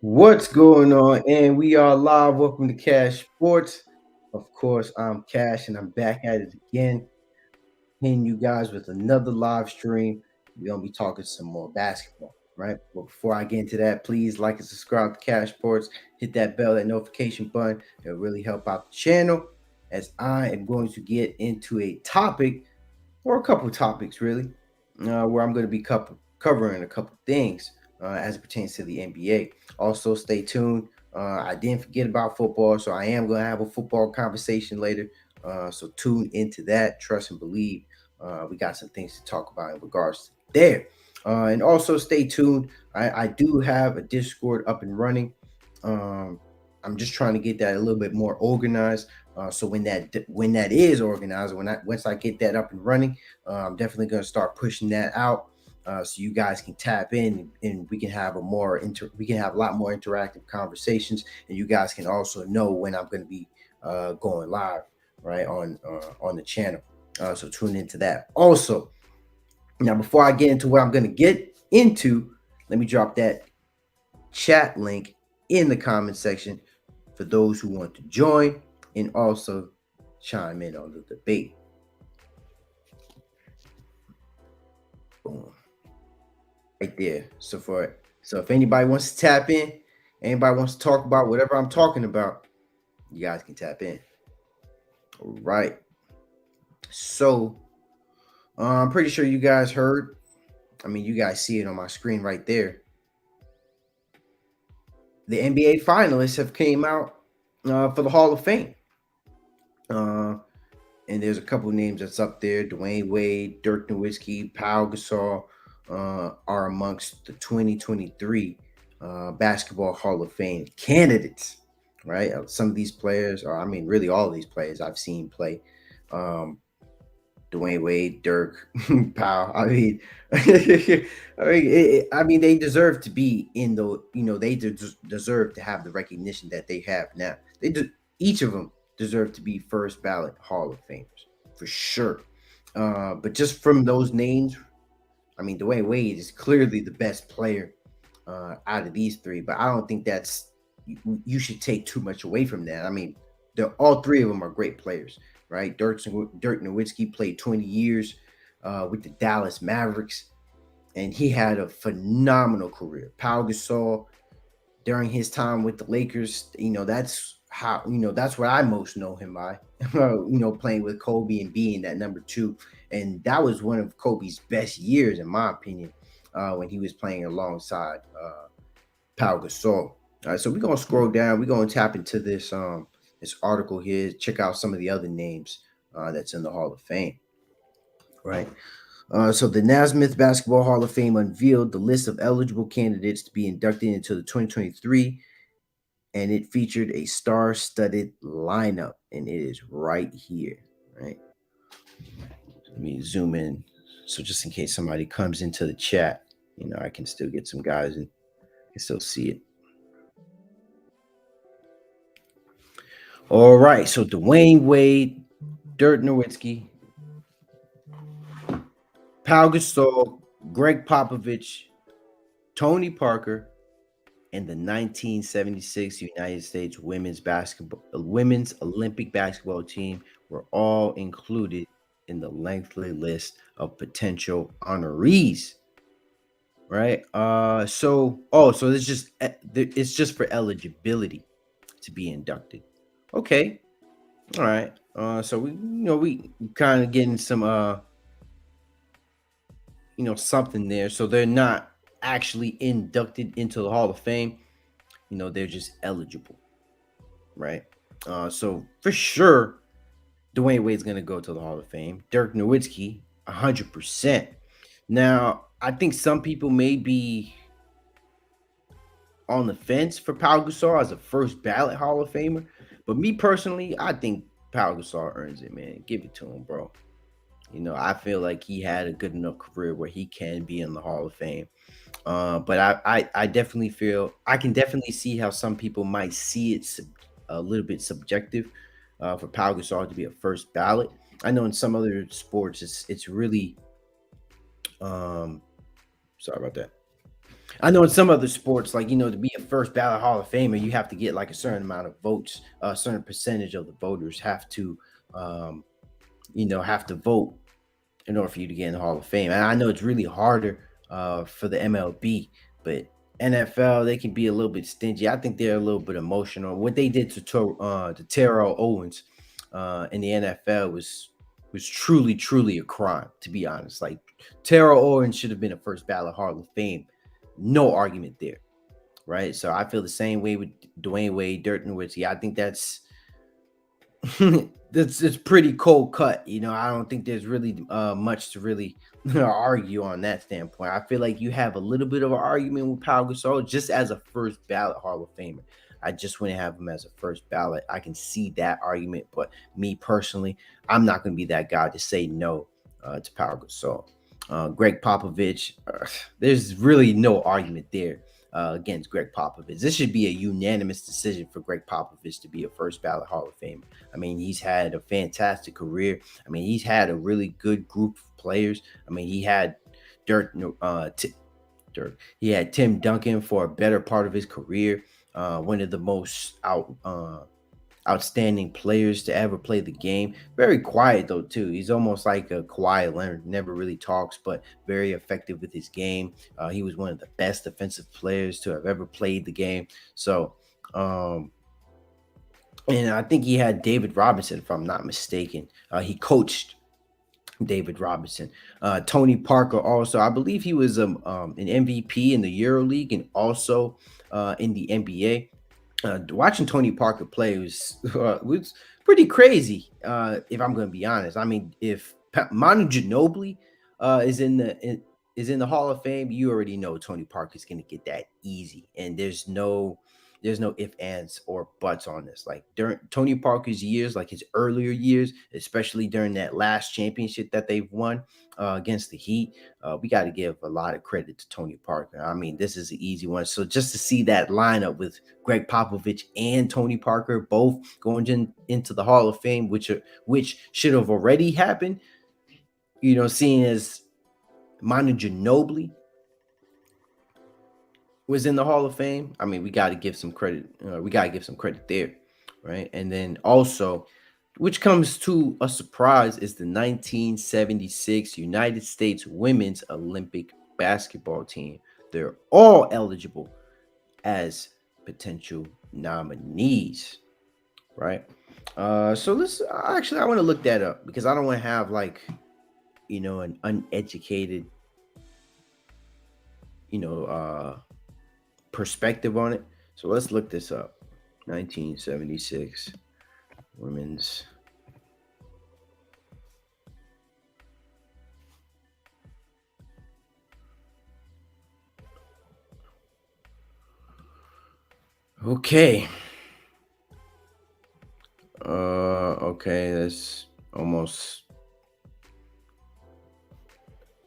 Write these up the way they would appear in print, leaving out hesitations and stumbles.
What's going on? And we are live. Welcome to Cash Sports. Of course, I'm Cash and I'm back at it again, hitting you guys with another live stream. We're gonna be talking some more basketball, right? But before I get into that, please like and subscribe to Cash Sports. Hit that bell, that notification button. It'll really help out the channel as I am going to get into a topic or a couple of topics really, where I'm going to be covering a couple things as it pertains to the NBA. Also, stay tuned. I didn't forget about football, so I am going to have a football conversation later. So tune into that. Trust and believe. We got some things to talk about in regards to there. And also stay tuned. I do have a Discord up and running. Um, I'm just trying to get that a little bit more organized. So when that is organized, once I get that up and running, I'm definitely going to start pushing that out, so you guys can tap in and we can have we can have a lot more interactive conversations, and you guys can also know when I'm going to be going live right on the channel. So tune into that. Also, now before I get into what I'm going to get into, let me drop that chat link in the comment section for those who want to join and also chime in on the debate. Boom. Right there. So if anybody wants to tap in, anybody wants to talk about whatever I'm talking about, you guys can tap in. All right. So I'm pretty sure you guys heard. I mean, you guys see it on my screen right there. The NBA finalists have came out for the Hall of Fame. And there's a couple names that's up there. Dwayne Wade, Dirk Nowitzki, Pau Gasol are amongst the 2023 Basketball Hall of Fame candidates, right? Some of these players, or I mean, really all of these players I've seen play. Um, Dwayne Wade, Dirk, Powell. I mean, they deserve to be in the. They deserve to have the recognition that they have now. Each of them deserve to be first ballot Hall of Famers for sure. But just from those names, I mean, Dwayne Wade is clearly the best player out of these three. But I don't think you should take too much away from that. I mean, all three of them are great players, right? Dirk Nowitzki played 20 years with the Dallas Mavericks, and he had a phenomenal career. Pau Gasol, during his time with the Lakers, that's what I most know him by. Playing with Kobe and being that number two, and that was one of Kobe's best years, in my opinion, when he was playing alongside Pau Gasol. All right, so we're gonna scroll down. We're gonna tap into this article here. Check out some of the other names that's in the Hall of Fame. Right. So the Naismith Basketball Hall of Fame unveiled the list of eligible candidates to be inducted into the 2023, and it featured a star-studded lineup, and it is right here. Right. Let me zoom in, so just in case somebody comes into the chat, I can still get some guys and can still see it. All right, so Dwayne Wade, Dirk Nowitzki, Pau Gasol, Greg Popovich, Tony Parker, and the 1976 United States women's Olympic basketball team were all included in the lengthy list of potential honorees. Right. So it's just for eligibility to be inducted. Okay. All right. So we kind of getting some something there. So they're not actually inducted into the Hall of Fame. They're just eligible, right? So for sure, Dwayne Wade's gonna go to the Hall of Fame. Dirk Nowitzki, 100%. Now, I think some people may be on the fence for Pau Gasol as a first ballot Hall of Famer, but me personally, I think Pau Gasol earns it, man. Give it to him, bro. I feel like he had a good enough career where he can be in the Hall of Fame. But I definitely feel I can definitely see how some people might see it a little bit subjective for Pau Gasol to be a first ballot. I know in some other sports it's really sorry about that. I know in some other sports, like to be a first ballot Hall of Famer, you have to get like a certain amount of votes. A certain percentage of the voters um, have to vote in order for you to get in the Hall of Fame. And I know it's really harder for the MLB, but NFL they can be a little bit stingy. I think they're a little bit emotional. What they did to Terrell Owens in the NFL was truly a crime. To be honest, like Terrell Owens should have been a first ballot Hall of Fame. No argument there, right? So I feel the same way with Dwayne Wade, Dirk Nowitzki. I think that's that's it's pretty cold cut. I don't think there's really much to really argue on that standpoint. I feel like you have a little bit of an argument with Pau Gasol just as a first ballot Hall of Famer. I just wouldn't have him as a first ballot. I can see that argument, but me personally, I'm not going to be that guy to say no to Pau Gasol. Greg Popovich, there's really no argument there against Greg Popovich. This should be a unanimous decision for Greg Popovich to be a first ballot Hall of Famer. I mean, he's had a fantastic career. I mean, he's had a really good group of players. I mean, he had Dirk, he had Tim Duncan for a better part of his career. One of the most outstanding players to ever play the game. Very quiet though too. He's almost like a Kawhi Leonard. Never really talks, but very effective with his game. He was one of the best defensive players to have ever played the game. So, and I think he had David Robinson, if I'm not mistaken. He coached David Robinson. Tony Parker also, I believe he was an MVP in the EuroLeague and also in the NBA. Watching Tony Parker play was pretty crazy. If I'm going to be honest, I mean, if Manu Ginobili is in the Hall of Fame, you already know Tony Parker is going to get that easy, and there's no if, ands, or buts on this. Like during Tony Parker's years, like his earlier years, especially during that last championship that they've won against the Heat, we got to give a lot of credit to Tony Parker. I mean, this is an easy one. So just to see that lineup with Greg Popovich and Tony Parker both going into the Hall of Fame, which should have already happened, seeing as Manu Ginobili was in the Hall of Fame. I mean, we got to give some credit. We got to give some credit there, right? And then also, which comes to a surprise, is the 1976 United States Women's Olympic Basketball Team. They're all eligible as potential nominees, right? So let's actually, I want to look that up because I don't want to have like, an uneducated, you know, perspective on it. So let's look this up. 1976 women's. Okay. Okay, that's almost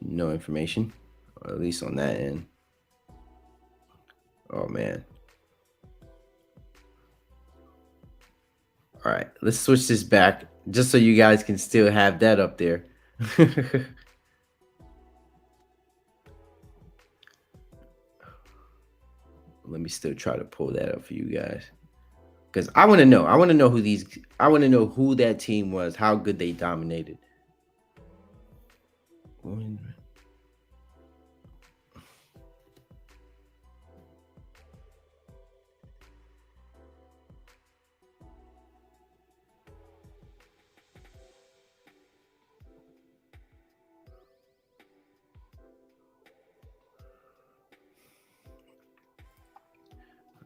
no information, or at least on that end. Oh man. All right, let's switch this back just so you guys can still have that up there. Let me still try to pull that up for you guys because I want to know. I want to know who these. I want to know who that team was, how good they dominated.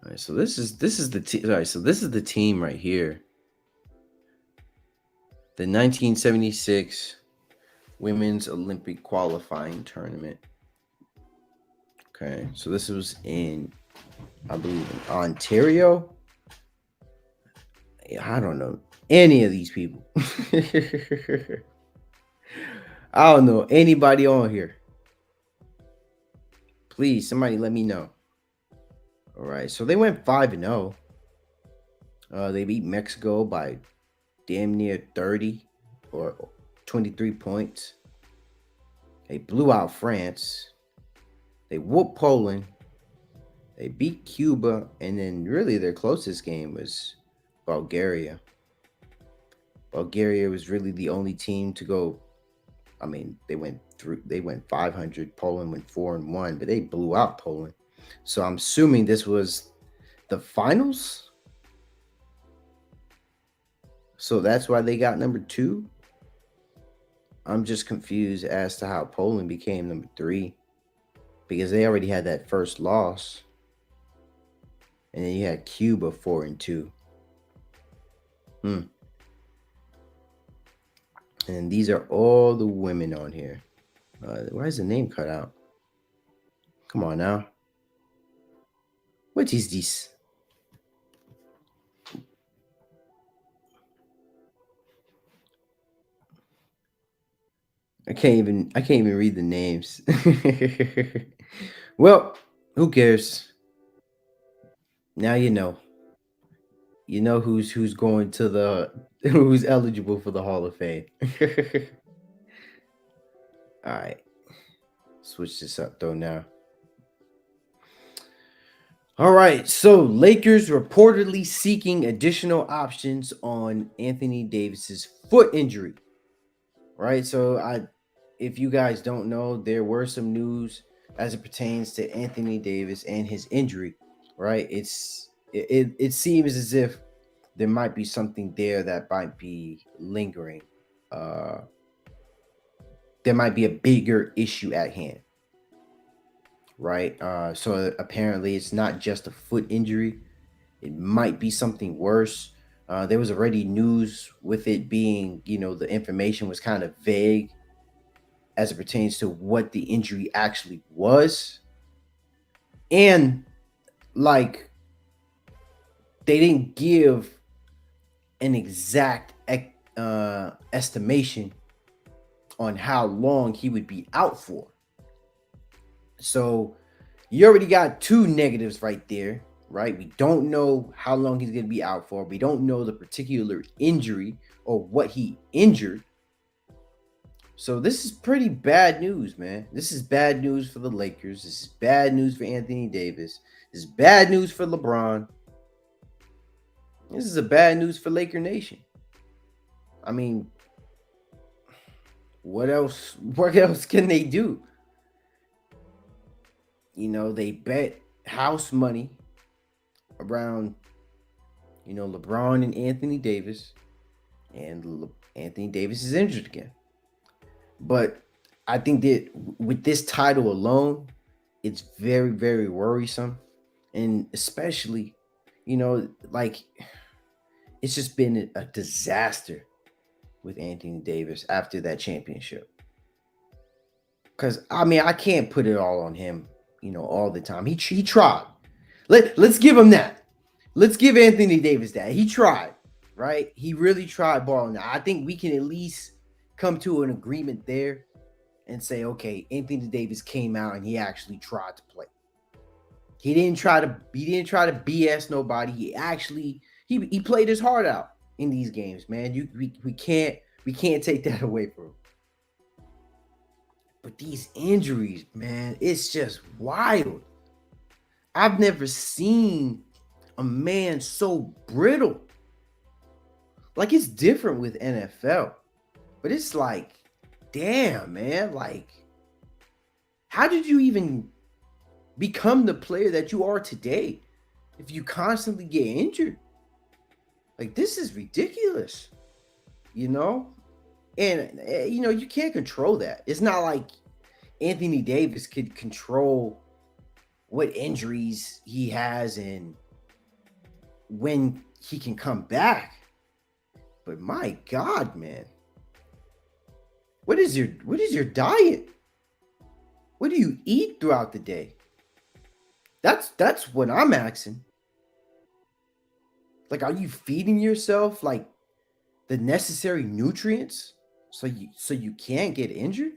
All right, so this is the team. All right, so this is the team right here. The 1976 Women's Olympic Qualifying Tournament. Okay, so this was in, I believe, in Ontario. I don't know any of these people. I don't know anybody on here. Please, somebody let me know. All right, so they went 5-0. They beat Mexico by damn near 30 or 23 points. They blew out France. They whooped Poland. They beat Cuba, and then really their closest game was Bulgaria. Bulgaria was really the only team to go. I mean, they went 500. Poland went 4-1, but they blew out Poland. So I'm assuming this was the finals. So that's why they got number 2. I'm just confused as to how Poland became number 3 because they already had that first loss, and then you had Cuba 4-2. Hmm. And these are all the women on here. Why is the name cut out? Come on now. What is this? I can't even read the names. Well, who cares? Now you know. You know who's going to the who's eligible for the Hall of Fame. All right. Switch this up though now. All right. So Lakers reportedly seeking additional options on Anthony Davis's foot injury. Right? So if you guys don't know, there were some news as it pertains to Anthony Davis and his injury, right? It seems as if there might be something there that might be lingering. Uh, there might be a bigger issue at hand, right? So apparently, it's not just a foot injury; it might be something worse. There was already news with it being, the information was kind of vague as it pertains to what the injury actually was, and like they didn't give an exact estimation on how long he would be out for. So you already got 2 negatives right there, right? We don't know how long he's going to be out for. We don't know the particular injury or what he injured. So this is pretty bad news, man. This is bad news for the Lakers. This is bad news for Anthony Davis. This is bad news for LeBron. This is a bad news for Laker Nation. I mean, what else? What else can they do? They bet house money around, LeBron and Anthony Davis, and Anthony Davis is injured again. But I think that with this title alone, it's very, very worrisome. And especially, like it's just been a disaster with Anthony Davis after that championship. Because, I mean, I can't put it all on him, all the time. He tried. Let's give him that. Let's give Anthony Davis that. He tried, right? He really tried balling. I think we can at least come to an agreement there and say, okay, Anthony Davis came out and he actually tried to play. He didn't try to BS nobody. He played his heart out in these games, man. We can't take that away from him. But these injuries, man, it's just wild. I've never seen a man so brittle. Like, it's different with NFL, but it's like, damn, man, like, how did you even become the player that you are today if you constantly get injured? Like, this is ridiculous, And, you can't control that. It's not like Anthony Davis could control what injuries he has and when he can come back. But my God, man. What is your diet? What do you eat throughout the day? That's what I'm asking. Like, are you feeding yourself like the necessary nutrients so you can't get injured?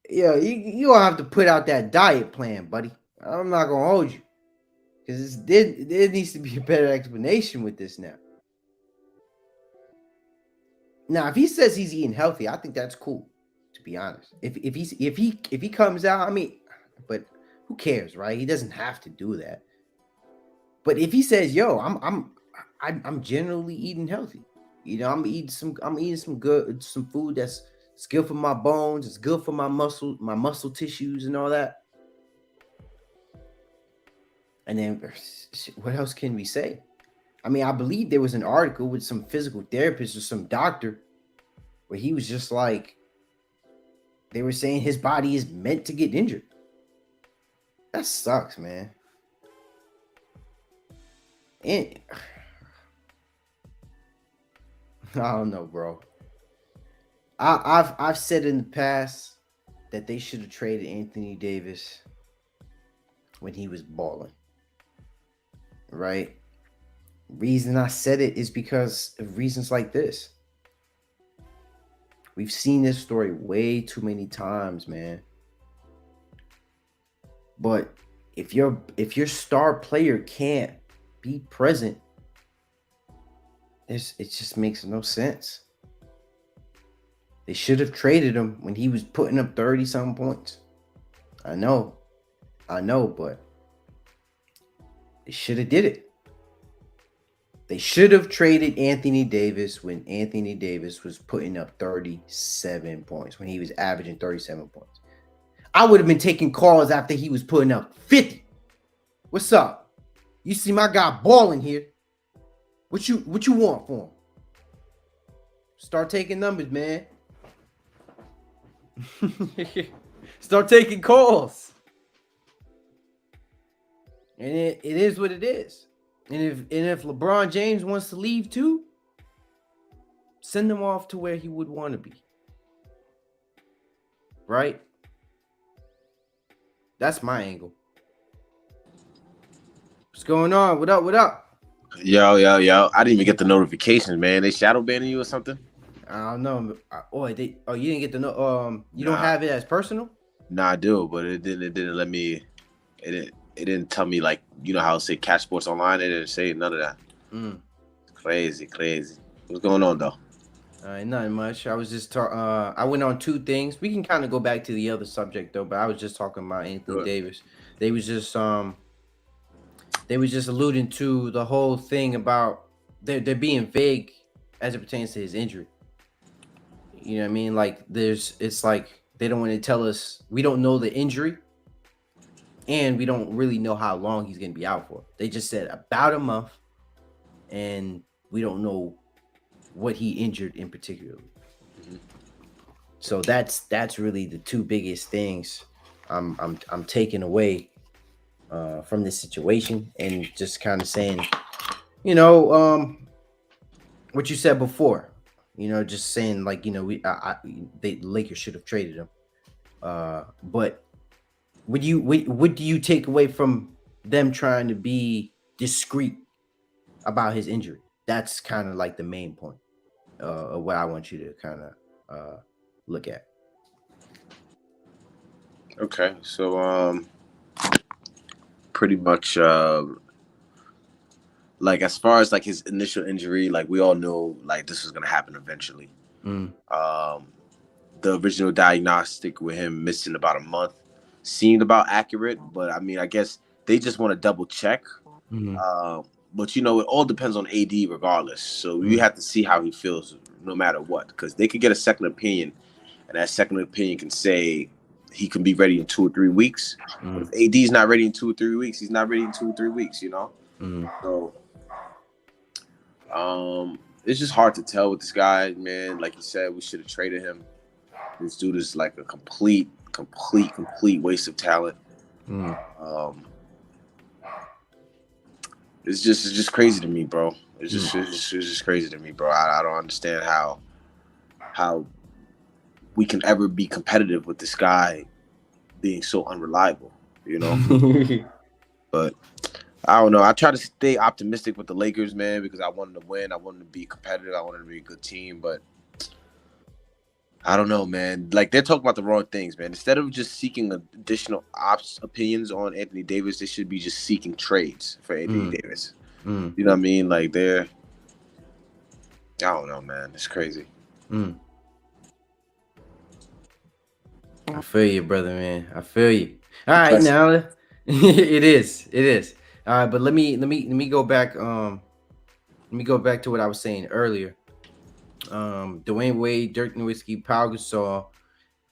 Yeah, you gonna have to put out that diet plan, buddy. I'm not gonna hold you because there needs to be a better explanation with this now. Now, if he says he's eating healthy, I think that's cool. To be honest, if he comes out, I mean, but who cares, right? He doesn't have to do that. But if he says, "Yo, I'm generally eating healthy," I'm eating some food that's it's good for my bones, it's good for my muscle tissues, and all that. And then what else can we say? I mean, I believe there was an article with some physical therapist or some doctor where he was just like, they were saying his body is meant to get injured. That sucks, man. And I don't know, bro. I've said in the past that they should have traded Anthony Davis when he was balling. Right? Reason I said it is because of reasons like this. We've seen this story way too many times, man. But if your star player can't be present, it just makes no sense. They should have traded him when he was putting up 30-something points. I know, but they should have did it. They should have traded Anthony Davis when Anthony Davis was putting up 37 points, when he was averaging 37 points. I would have been taking calls after he was putting up 50. What's up? You see my guy balling here. What you want for him? Start taking numbers, man. Start taking calls. And it is what it is. And if LeBron James wants to leave too, send him off to where he would want to be. Right? That's my angle. What's going on? What up? Yo. I didn't even get the notifications, man. They shadow banning you or something? I don't know. You didn't get the you don't have it as personal? Nah, I do, but it didn't let me. It didn't tell me, like, you know how it say CashSports online. It didn't say none of that. Crazy. What's going on though? Nothing much. I was just I went on two things. We can kind of go back to the other subject though, but I was just talking about Anthony Davis. They was just alluding to the whole thing about they're being vague as it pertains to his injury. You know what I mean? Like it's like they don't want to tell us. We don't know the injury, and we don't really know how long he's going to be out for. They just said about a month, and we don't know what he injured in particular. Mm-hmm. So that's really the two biggest things I'm taking away from this situation, and just kind of saying, what you said before. Just saying, like, the Lakers should have traded him. But what do you take away from them trying to be discreet about his injury? That's kind of like the main point of what I want you to kind of look at. Okay, so pretty much like, as far as like his initial injury, like, we all know, like, this was gonna happen eventually. The original diagnostic with him missing about a month seemed about accurate, but I mean, I guess they just want to double check. But it all depends on AD regardless. So you have to see how he feels no matter what, because they could get a second opinion, and that second opinion can say he can be ready in 2 or 3 weeks. But if AD's not ready in 2 or 3 weeks, he's not ready in 2 or 3 weeks. So it's just hard to tell with this guy, man. Like you said, we should have traded him. This dude is like a complete waste of talent. It's just crazy to me, bro. It's just crazy to me, bro. I don't understand how we can ever be competitive with this guy being so unreliable, But I don't know. I try to stay optimistic with the Lakers, man, because I want them to win. I want them to be competitive. I want them to be a good team, but I don't know, man. Like, they're talking about the wrong things, man. Instead of just seeking additional opinions on Anthony Davis, they should be just seeking trades for Anthony Davis. You know what I mean? Like, I don't know, man. It's crazy. I feel you, brother, man. I feel you. All right, now It is. It is. All right, but let me go back. Let me go back to what I was saying earlier. Dwayne Wade, Dirk Nowitzki, Pau Gasol,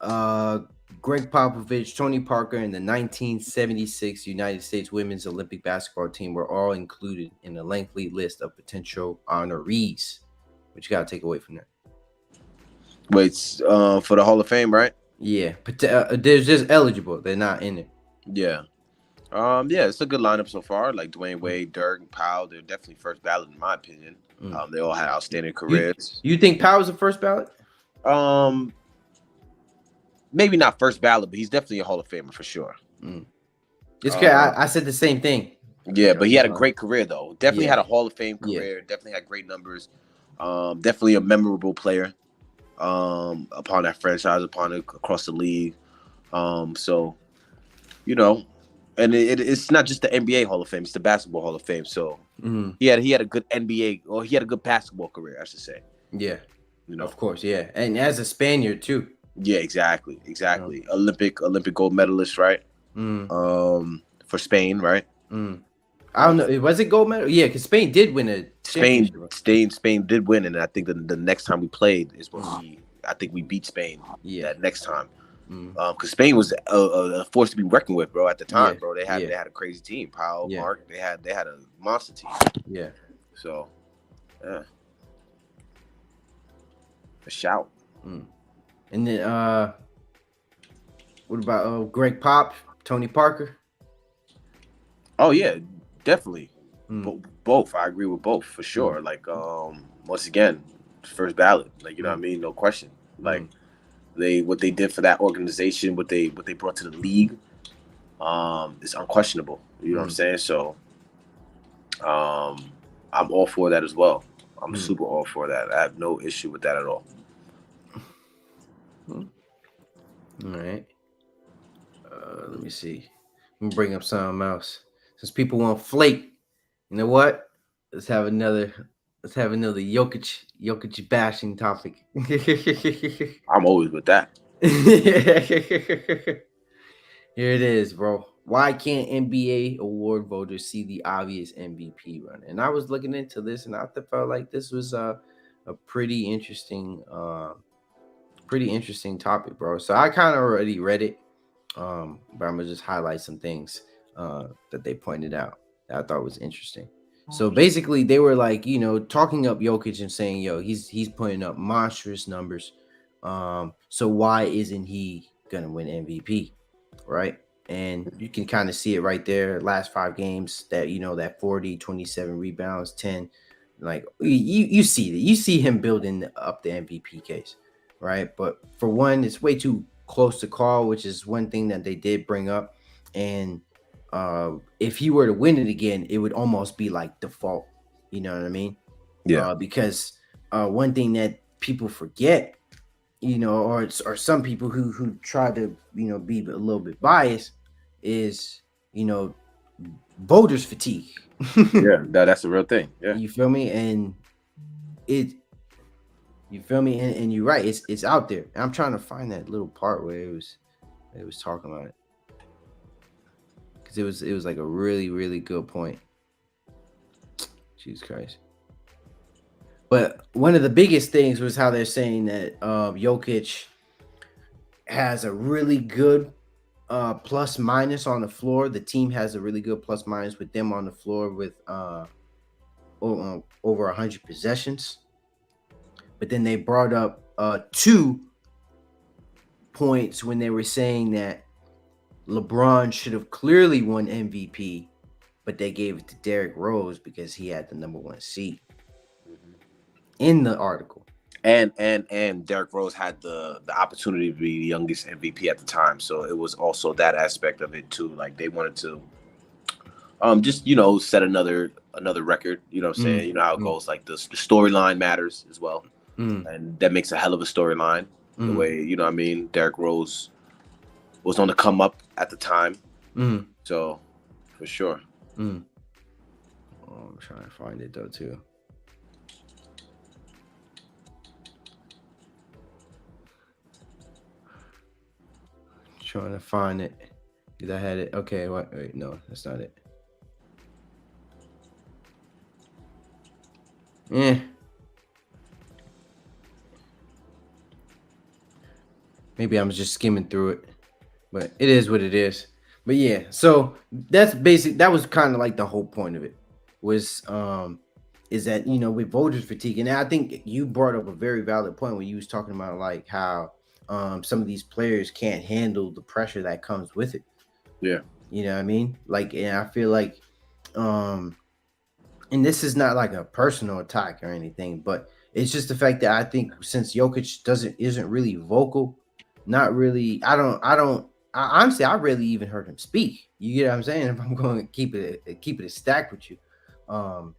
uh, Greg Popovich, Tony Parker, and the 1976 United States Women's Olympic Basketball Team were all included in a lengthy list of potential honorees. What you got to take away from that? Wait, for the Hall of Fame, right? Yeah, they're just eligible. They're not in it. Yeah. Yeah, it's a good lineup so far. Like Dwayne Wade, Dirk, and Powell, they're definitely first ballot in my opinion. Mm. They all had outstanding You careers. you think Powell's the first ballot? Um, Maybe not first ballot, but he's definitely a Hall of Famer for sure. Mm. It's okay. Uh, I said the same thing. yeah, but he had a great career though. Definitely Yeah, had a Hall of Fame yeah. career. Definitely had great numbers. Definitely a memorable player. Upon that franchise, upon it across the league. So you know, and it's not just the NBA Hall of Fame; it's the Basketball Hall of Fame. So Mm. he had a good NBA, or he had a good basketball career, I should say. Yeah, You know. of course. Yeah, and as a Spaniard too. Yeah, exactly, Um, exactly. Olympic gold medalist, right? mm, For Spain, right? mm. I don't know. Was it gold medal? Yeah, because Spain did win a Spain, championship. Spain, Spain did win, and I think the next time we played is when Mm. I think we beat Spain Yeah. that next time. Mm. Because Spain was a force to be reckoned with, bro. At the Yeah. time, bro, they had Yeah. they had a crazy team. Powell, Yeah. Mark, they had a monster team. Yeah. So, yeah, a shout. Mm. And then what about Greg Pop, Tony Parker? Oh yeah, definitely. Mm. Both. I agree with both for Mm. sure. Like once again, first ballot. Like you know what I Mm. mean? No question. Like Mm. what they did for that organization, what they brought to the league, is unquestionable. You know what I'm Mm. saying? So I'm all for that as well. I'm Mm. super all for that. I have no issue with that at all. Mm. All right. Let me see. Let me bring up something else. Since people want flake, you know what? Let's have another. Let's have another Jokic bashing topic. I'm always with that. Here it is, bro. Why can't NBA award voters see the obvious MVP run? And I was looking into this, and I felt like this was a pretty interesting topic, bro. So I kind of already read it, but I'm gonna just highlight some things that they pointed out that I thought was interesting. So basically, they were like, talking up Jokic and saying, "Yo, he's putting up monstrous numbers. So why isn't he gonna win MVP?" Right? And you can kind of see it right there. Last 5 games, that 40, 27 rebounds, 10. Like you see that. You see him building up the MVP case, right? But for one, it's way too close to call, which is one thing that they did bring up. And if he were to win it again, it would almost be like default. You know what I mean? Yeah. Because one thing that people forget, or some people who try to be a little bit biased, is voters fatigue. Yeah, that's a real thing. Yeah. You feel me? And it you feel me? And you're right. It's out there. And I'm trying to find that little part where it was talking about it, because it was like a really really good point. Jesus Christ. But one of the biggest things was how they're saying that Jokic has a really good plus minus on the floor. The team has a really good plus minus with them on the floor with over 100 possessions. But then they brought up 2 points when they were saying that LeBron should have clearly won MVP, but they gave it to Derrick Rose because he had the number 1 seed in the article. And Derrick Rose had the opportunity to be the youngest MVP at the time, so it was also that aspect of it too. Like they wanted to just set another record. You know what I'm saying? You know how it goes. Like the storyline matters as well, and that makes a hell of a storyline. The way what I mean, Derrick Rose was on the come up at the time, so for sure. Oh, I'm trying to find it though too. Trying to find it. Did I had it? Okay, wait, no, that's not it. Eh, maybe I'm just skimming through it, but it is what it is. But yeah, so that's basic. That was kind of like the whole point of it was is that with voters fatigue, and I think you brought up a very valid point when you was talking about like how some of these players can't handle the pressure that comes with it. Yeah. You know what I mean? Like, and I feel like um and this is not like a personal attack or anything, but it's just the fact that I think since Jokic isn't really vocal, not really. I don't. Honestly, I rarely even heard him speak. You get what I'm saying? If I'm going to keep it a stack with you, um,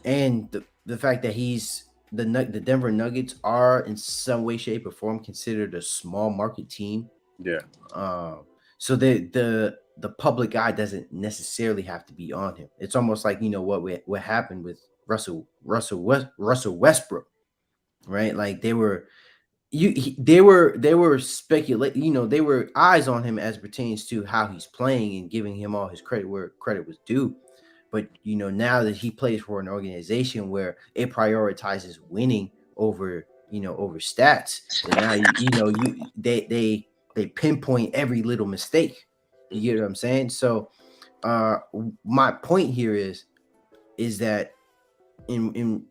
and the fact that the Denver Nuggets are in some way, shape, or form considered a small market team. Yeah. Um, so the public eye doesn't necessarily have to be on him. It's almost like what happened with Russell Westbrook, right? Like they were speculating, they were eyes on him as pertains to how he's playing and giving him all his credit where credit was due. But now that he plays for an organization where it prioritizes winning over stats, then now they pinpoint every little mistake. You get what I'm saying? So my point here is that in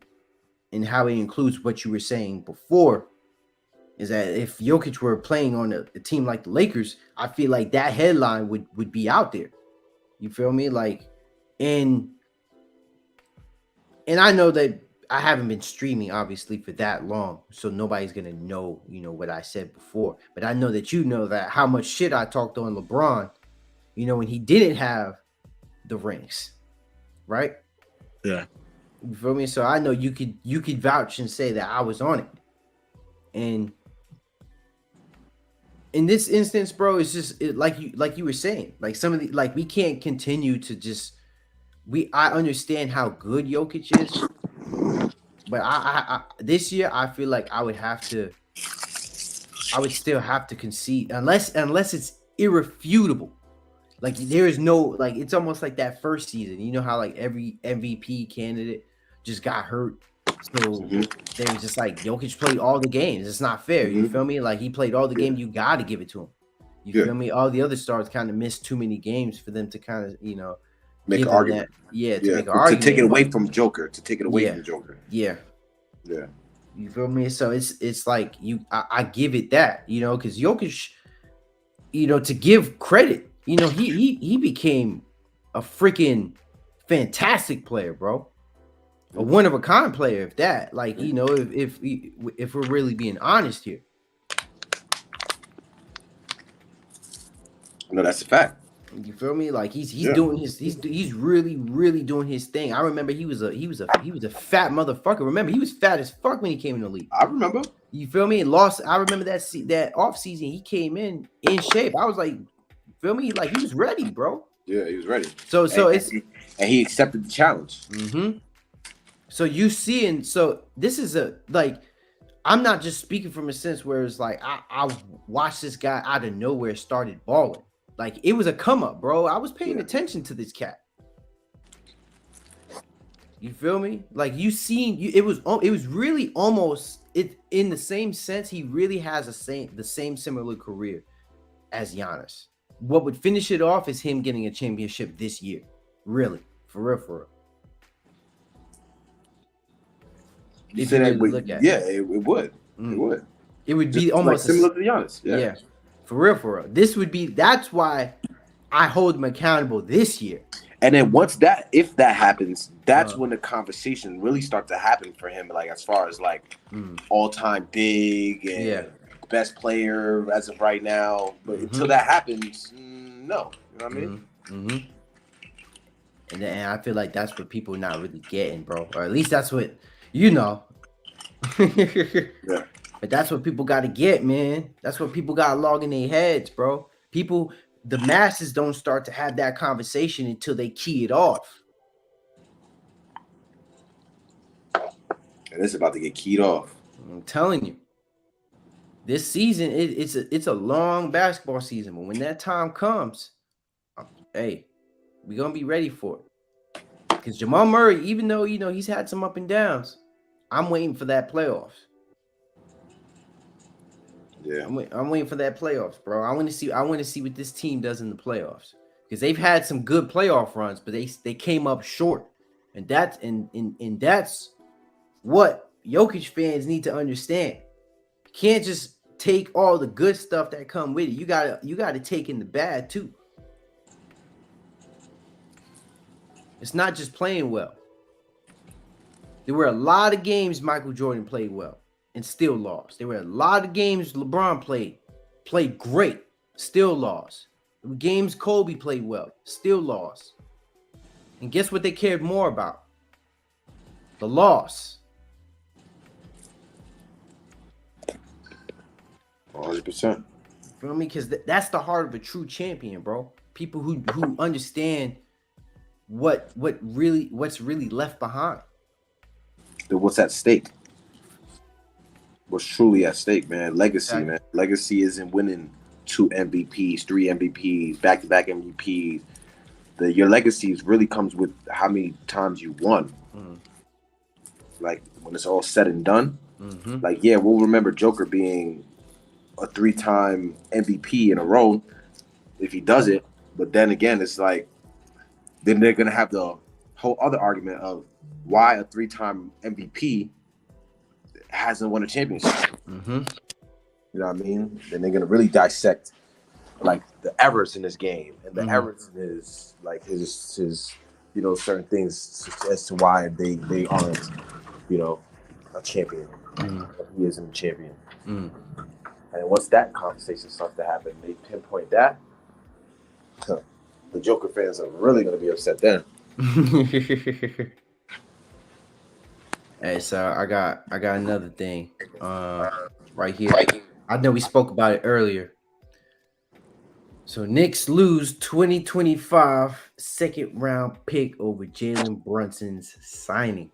how it includes what you were saying before, is that if Jokic were playing on a team like the Lakers, I feel like that headline would be out there. You feel me? Like, and I know that I haven't been streaming obviously for that long, so nobody's gonna know, what I said before. But I know that that how much shit I talked on LeBron, when he didn't have the rings, right? Yeah. You feel me? So I know you could vouch and say that I was on it. And in this instance, bro, it's just like you were saying, like some of the like we can't continue to just I understand how good Jokic is, but I this year I feel like I would still have to concede unless it's irrefutable. Like there is no like it's almost like that first season. You know how like every MVP candidate just got hurt. So Mm-hmm. they was just like Jokic played all the games. It's not fair. You Mm-hmm. feel me? Like he played all the Yeah. games. You got to give it to him. You Yeah. feel me? All the other stars kind of missed too many games for them to kind of Make give an him that. argument. Yeah, to Yeah. make an To take it argument. away But from Joker. To take it away yeah, from Joker. yeah. Yeah. You feel me? So it's like I give it that because Jokic, to give credit, he became a freaking fantastic player, bro. A one of a kind player, if that. Like if we're really being honest here. No, that's a fact. You feel me? Like he's Yeah. doing he's really doing his thing. I remember he was a fat motherfucker. Remember he was fat as fuck when he came in the league. I remember. You feel me? And lost. I remember that off season he came in shape. I was like, feel me? Like he was ready, bro. Yeah, he was ready. So and he accepted the challenge. Mm-hmm. So you seeing, so this is I'm not just speaking from a sense where it's like I watched this guy out of nowhere started balling. Like it was a come up, bro. I was paying attention to this cat. You feel me? Like it was really almost it in the same sense. He really has the same similar career as Giannis. What would finish it off is him getting a championship this year. Really, for real. You said that would, yeah, it would. Mm. It would. It would be almost like similar to Giannis. Yeah. For real. That's why I hold him accountable this year. And then if that happens, that's when the conversation really starts to happen for him. Like as far as like all-time big and best player as of right now. But until that happens, no. You know what I mean? Mm-hmm. And I feel like that's what people are not really getting, bro. Or at least that's what yeah. But that's what people got to get, man. That's what people got to log in their heads, bro. The masses don't start to have that conversation until they key it off. And it's about to get keyed off. I'm telling you. This season, it's a long basketball season, but when that time comes, hey, we're gonna be ready for it. Because Jamal Murray, even though he's had some up and downs, I'm waiting for that playoffs. Yeah. I'm waiting for that playoffs, bro. I want to see what this team does in the playoffs because they've had some good playoff runs, but they came up short, and that's what Jokic fans need to understand. You can't just take all the good stuff that come with it. You gotta take in the bad too. It's not just playing well. There were a lot of games Michael Jordan played well and still lost. There were a lot of games LeBron played great, still lost. There were games Kobe played well, still lost. And guess what they cared more about? The loss. 100%. Feel me? Because that's the heart of a true champion, bro. People who understand what's really left behind. What's at stake? What's truly at stake, man? Legacy, Exactly. man. Legacy isn't winning 2 MVPs, 3 MVPs, back-to-back MVPs. Your legacy really comes with how many times you won. Mm-hmm. Like when it's all said and done. Mm-hmm. Like, yeah, we'll remember Joker being a 3-time MVP in a row if he does it. But then again, it's like then they're gonna have the whole other argument of why a 3-time MVP hasn't won a championship. Mm-hmm. You know what I mean? Then they're gonna really dissect like the errors in this game and the errors in his like his certain things as to why they aren't a champion. He isn't a champion. And once that conversation starts to happen, they pinpoint that. The Joker fans are really gonna be upset then. Hey, so I got another thing right here. I know we spoke about it earlier. So Knicks lose 2025 second round pick over Jalen Brunson's signing.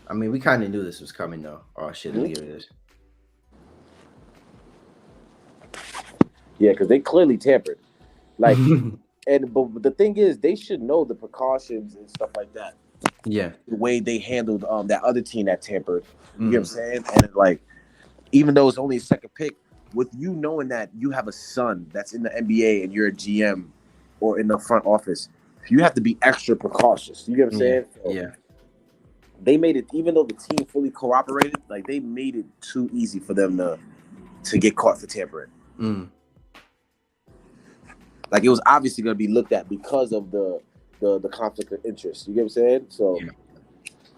I mean, we kind of knew this was coming though. Oh shit, let me give it this. Yeah, because they clearly tampered. Like, but the thing is, they should know the precautions and stuff like that. Yeah. The way they handled that other team that tampered. You get what I'm saying? And like, even though it's only a second pick, with you knowing that you have a son that's in the NBA and you're a GM or in the front office, you have to be extra precautious. You get what I'm saying? So yeah. They made it, even though the team fully cooperated, like they made it too easy for them to get caught for tampering. Like it was obviously going to be looked at because of the conflict of interest. You get what I'm saying? So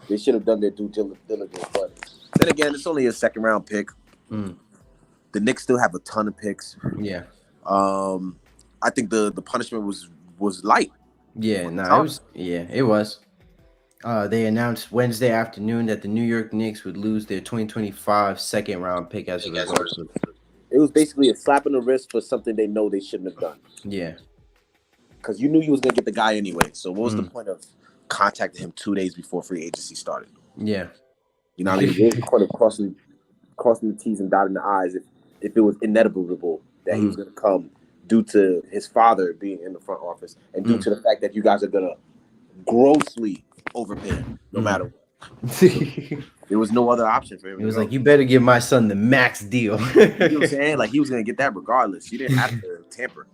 they should have done their due diligence. But then again, it's only a second round pick. The Knicks still have a ton of picks. Yeah. I think the punishment was light. Yeah, it was. They announced Wednesday afternoon that the New York Knicks would lose their 2025 second round pick as a result of it. It was basically a slap in the wrist for something they know they shouldn't have done. Yeah. Because you knew you was going to get the guy anyway. So what was the point of contacting him 2 days before free agency started? Yeah. You know what I mean? What was the point of crossing the T's and dotting the I's if it was inevitable that he was going to come due to his father being in the front office and due to the fact that you guys are going to grossly overpay him no matter what. There was no other option for him. It was like, you better give my son the max deal. You know what I'm saying? Like he was going to get that regardless. You didn't have to tamper.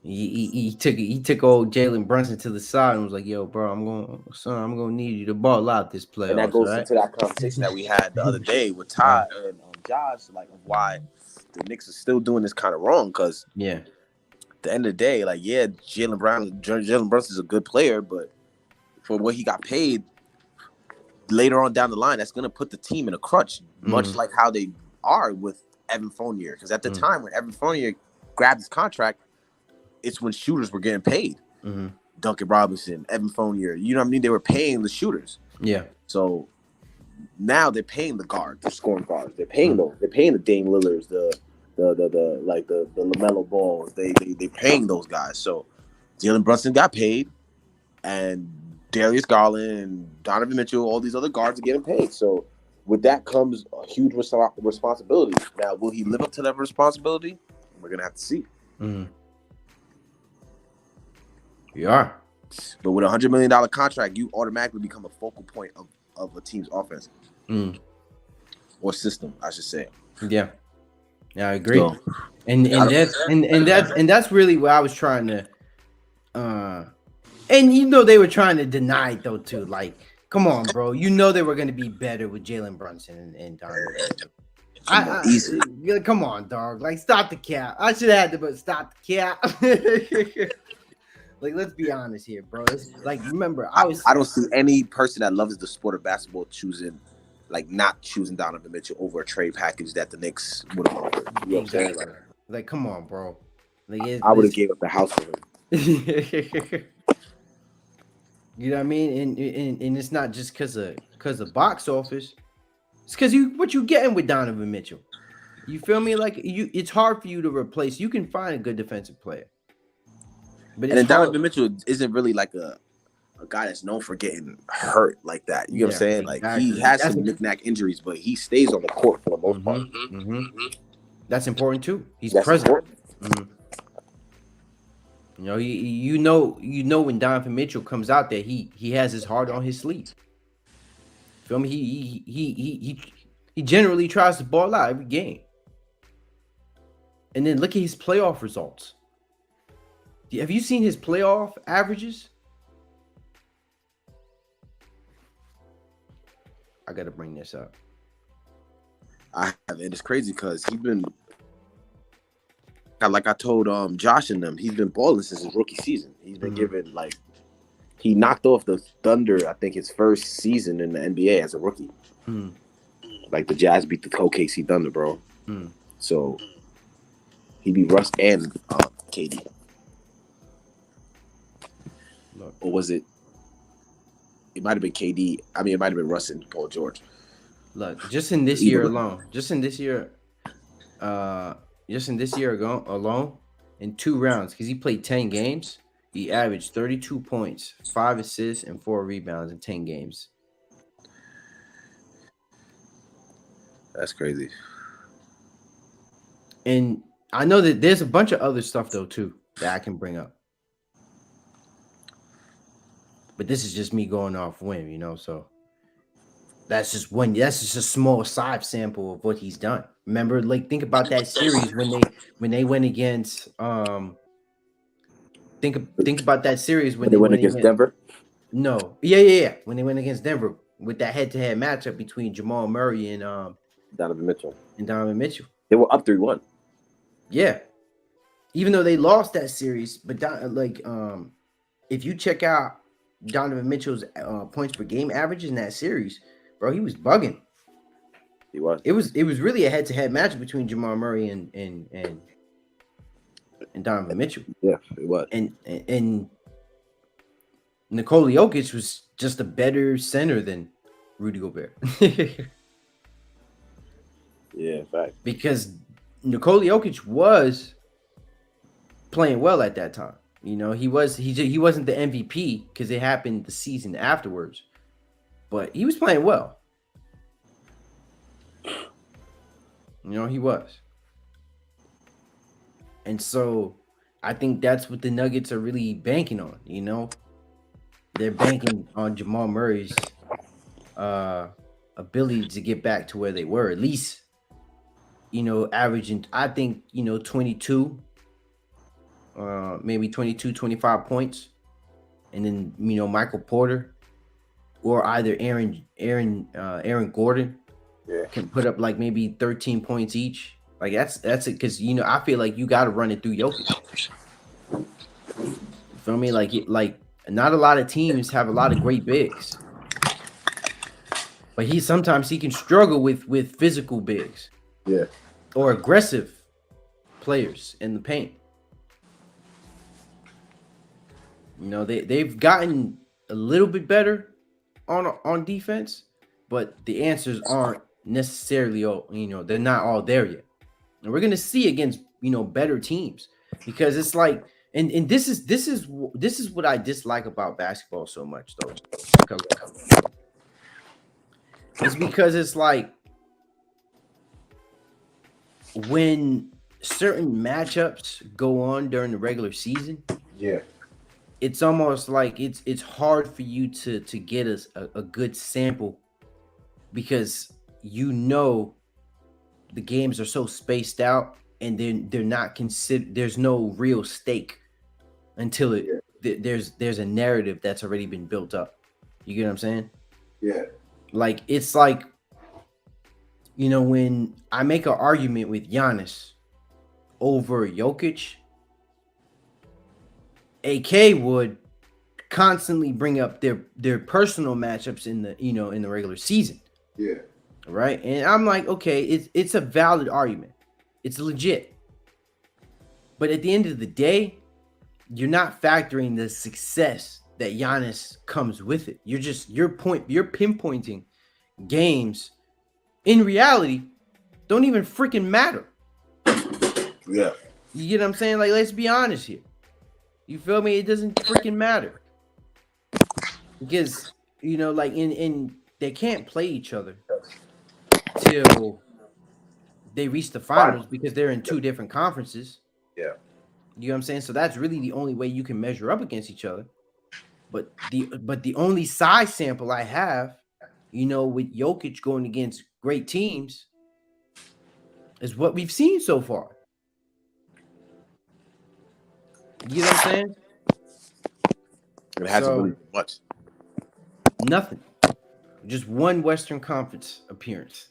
He took old Jalen Brunson to the side and was like, "Yo, bro, I'm gonna need you to ball out this playoffs." And that goes right? into that conversation that we had the other day with Todd and Josh, like why the Knicks are still doing this kind of wrong. Because at the end of the day, like Jalen Brunson is a good player, but for what he got paid later on down the line, that's gonna put the team in a crutch, much like how they are with Evan Fournier. Because at the time when Evan Fournier grabbed his contract, it's when shooters were getting paid. Duncan Robinson, Evan Fournier, you know what I mean? They were paying the shooters. Yeah. So now they're paying the guards, the scoring guards. They're paying those. They're paying the Dame Lillards, the LaMelo Balls. They're paying those guys. So Jalen Brunson got paid, and Darius Garland and Donovan Mitchell, all these other guards are getting paid. So with that comes a huge responsibility. Now, will he live up to that responsibility? We're gonna have to see. Mm. You are. But with $100 million contract, you automatically become a focal point of a team's offense or system, I should say. Yeah, I agree. So, and that's really what I was trying to. And they were trying to deny it though too. Like, come on, bro. They were going to be better with Jalen Brunson and Donovan Mitchell. Come on, dog. Like, stop the cap. I should have had to, but stop the cap. Like, let's be honest here, bro. It's like, remember, I don't see any person that loves the sport of basketball not choosing Donovan Mitchell over a trade package that the Knicks would have offered. You know what I'm saying? Like, come on, bro. Like, I would have gave up the house for him. You know what I mean? And it's not just because of box office. It's because what you getting with Donovan Mitchell. You feel me? Like, it's hard for you to replace. You can find a good defensive player, but then Donovan Mitchell isn't really like a guy that's known for getting hurt like that. You know what I'm saying? Like, he has some knick-knack injuries, but he stays on the court for the most part. That's important too. He's present. You know when Donovan Mitchell comes out there, he has his heart on his sleeve. Feel me? He generally tries to ball out every game. And then look at his playoff results. Have you seen his playoff averages? I gotta bring this up. I have, and it's crazy because he's been, like I told Josh and them, he's been balling since his rookie season. He's been given, like, he knocked off the Thunder, I think, his first season in the NBA as a rookie. Like, the Jazz beat the OKC Thunder, bro. So he beat Russ and KD. Look. Or was it? It might have been KD. I mean, it might have been Russ and Paul George. Look, just in this year alone, alone, in 2 rounds, because he played 10 games, he averaged 32 points, 5 assists, and 4 rebounds in 10 games. That's crazy. And I know that there's a bunch of other stuff though too that I can bring up. But this is just me going off whim, so that's just a small side sample of what he's done. Remember, like, think about that series when they went against think about that series when they went against Denver. No, yeah. When they went against Denver with that head-to-head matchup between Jamal Murray and Donovan Mitchell. They were up 3-1. Yeah, even though they lost that series, but if you check out Donovan Mitchell's points per game averages in that series, bro, he was bugging. He was. It was really a head-to-head match between Jamal Murray and Donovan Mitchell. Yeah, it was. And Nikola Jokic was just a better center than Rudy Gobert. Yeah, in fact. Because Nikola Jokic was playing well at that time. He wasn't the MVP because it happened the season afterwards, but he was playing well. He was. And so I think that's what the Nuggets are really banking on, They're banking on Jamal Murray's ability to get back to where they were, at least, averaging, I think, 22, maybe 22, 25 points. And then, Michael Porter or either Aaron Gordon can put up like maybe 13 points each. Like, that's it, because I feel like you got to run it through Jokic. You feel me? Like not a lot of teams have a lot of great bigs, but sometimes he can struggle with physical bigs, or aggressive players in the paint. They've gotten a little bit better on defense, but the answers aren't necessarily they're not all there yet. And we're gonna see against better teams, because it's like, and this is what I dislike about basketball so much though. It's because it's like when certain matchups go on during the regular season, Yeah. it's almost like it's hard for you to get a good sample because the games are so spaced out and then they're not considered. There's no real stake until Yeah. there's a narrative that's already been built up. You get what I'm saying? Yeah. Like it's like when I make an argument with Giannis over Jokic, AK would constantly bring up their personal matchups in the regular season. Yeah. Right? And I'm like, okay, it's a valid argument. It's legit. But at the end of the day, you're not factoring the success that Giannis comes with it. You're pinpointing games in reality don't even freaking matter. Yeah. You get what I'm saying? Like, let's be honest here. You feel me? It doesn't freaking matter. Because, like in they can't play each other till they reach the finals because they're in two different conferences. Yeah. You know what I'm saying? So that's really the only way you can measure up against each other. But the only size sample I have, with Jokic going against great teams, is what we've seen so far. You know what I'm saying? It hasn't really been much. Nothing. Just one Western Conference appearance.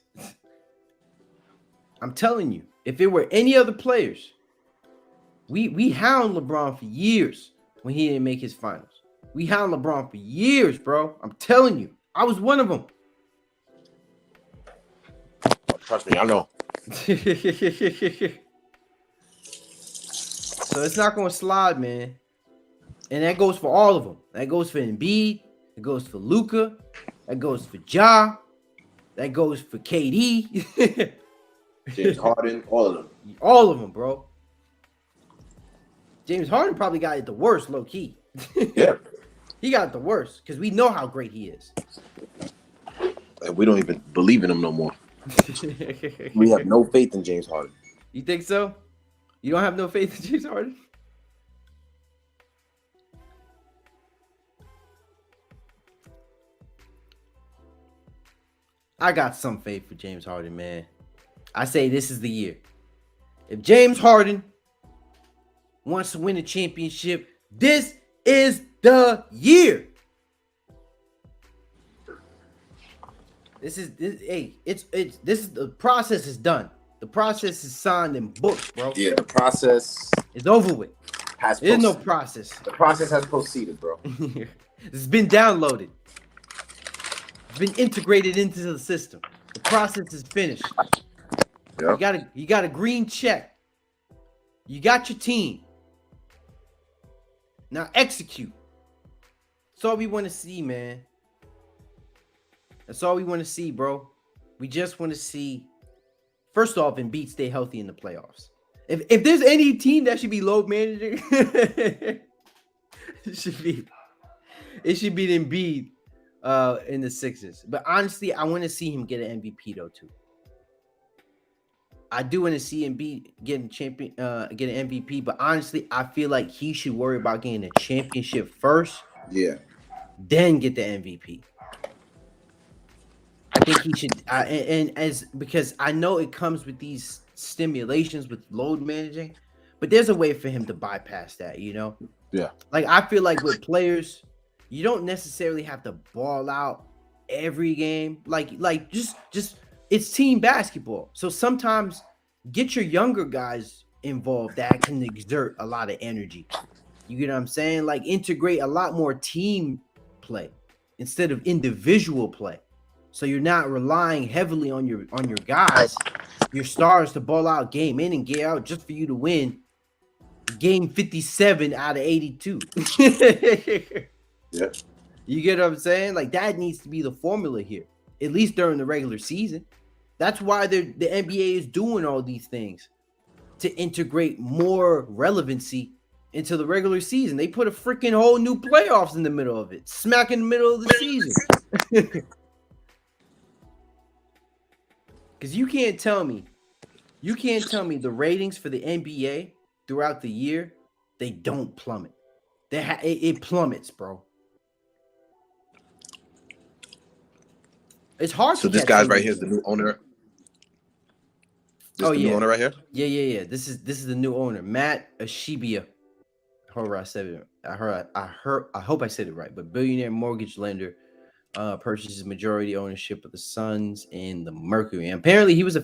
I'm telling you, if it were any other players, we hound LeBron for years when he didn't make his finals. We hound LeBron for years, bro. I'm telling you. I was one of them. Trust me, I know. So it's not going to slide, man. And that goes for all of them. That goes for Embiid. That goes for Luka. That goes for Ja. That goes for KD. James Harden, all of them. All of them, bro. James Harden probably got it the worst, low key. Yeah. He got it the worst because we know how great he is. And we don't even believe in him no more. We have no faith in James Harden. You think so? You don't have no faith in James Harden? I got some faith for James Harden, man. I say this is the year. If James Harden wants to win a championship, this is the year. This is the process is done. The process is signed and booked, bro. Yeah, the process is over with. There's no process. The process has proceeded, bro. It's been downloaded. It's been integrated into the system. The process is finished. Yep. You got a green check. You got your team. Now execute. That's all we want to see, man. That's all we want to see, bro. We just want to see, first off, Embiid stay healthy in the playoffs. If there's any team that should be load managing, it should be Embiid in the Sixers. But honestly, I want to see him get an MVP though too. I do want to see Embiid get an MVP, but honestly, I feel like he should worry about getting a championship first. Yeah. Then get the MVP. I think he should, because I know it comes with these stimulations with load managing, but there's a way for him to bypass that, Yeah. Like I feel like with players, you don't necessarily have to ball out every game. Like just it's team basketball. So sometimes get your younger guys involved that can exert a lot of energy. You get what I'm saying? Like integrate a lot more team play instead of individual play. So you're not relying heavily on your guys, your stars to ball out game in and game out just for you to win game 57 out of 82. Yeah. You get what I'm saying? Like that needs to be the formula here, at least during the regular season. That's why the NBA is doing all these things to integrate more relevancy into the regular season. They put a freaking whole new playoffs in the middle of it, smack in the middle of the season. Because you can't tell me the ratings for the NBA throughout the year, they don't plummet. It plummets, bro. It's hard So to this catch guy's right NBA here is the games. new owner. This Oh the new yeah, owner right here. yeah. This is the new owner, Matt Ashibia. However, I said it. I hope I said it right. But billionaire mortgage lender purchases majority ownership of the Suns and the Mercury. And apparently, he was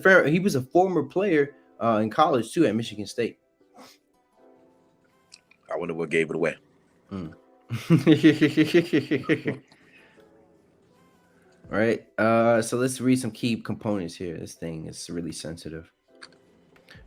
a former player in college too at Michigan State. I wonder what gave it away. Mm. All right. So let's read some key components here. This thing is really sensitive.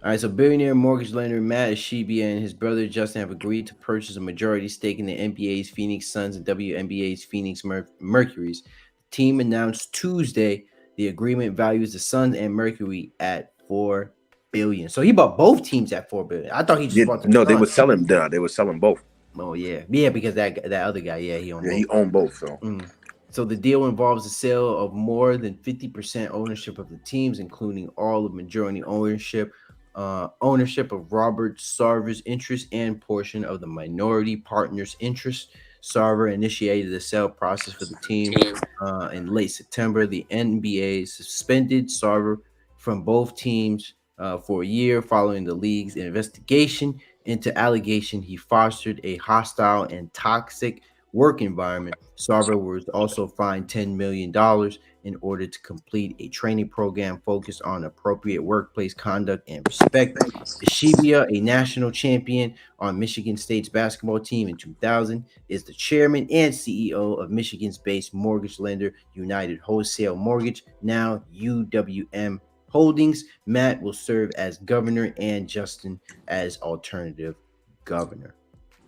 All right. So billionaire mortgage lender Matt Ashibia and his brother Justin have agreed to purchase a majority stake in the NBA's Phoenix Suns and WNBA's Phoenix Mercury's. The team announced Tuesday the agreement values the Suns and Mercury at $4 billion. So he bought both teams at $4 billion. I thought he just Yeah, bought the no, they were Suns. selling. They were selling both. Oh yeah, because that other guy, yeah, he owned Yeah, he both. owned both. So Mm. So the deal involves the sale of more than 50% ownership of the teams, including all of majority ownership of Robert Sarver's interest and portion of the minority partner's interest. Sarver initiated the sale process for the team in late September. The NBA suspended Sarver from both teams for a year following the league's investigation into allegation he fostered a hostile and toxic work environment. Sarver was also fined $10 million in order to complete a training program focused on appropriate workplace conduct and respect. Ishibia, a national champion on Michigan State's basketball team in 2000, is the chairman and CEO of Michigan's based mortgage lender United Wholesale Mortgage, now UWM Holdings. Matt will serve as governor and Justin as alternative governor.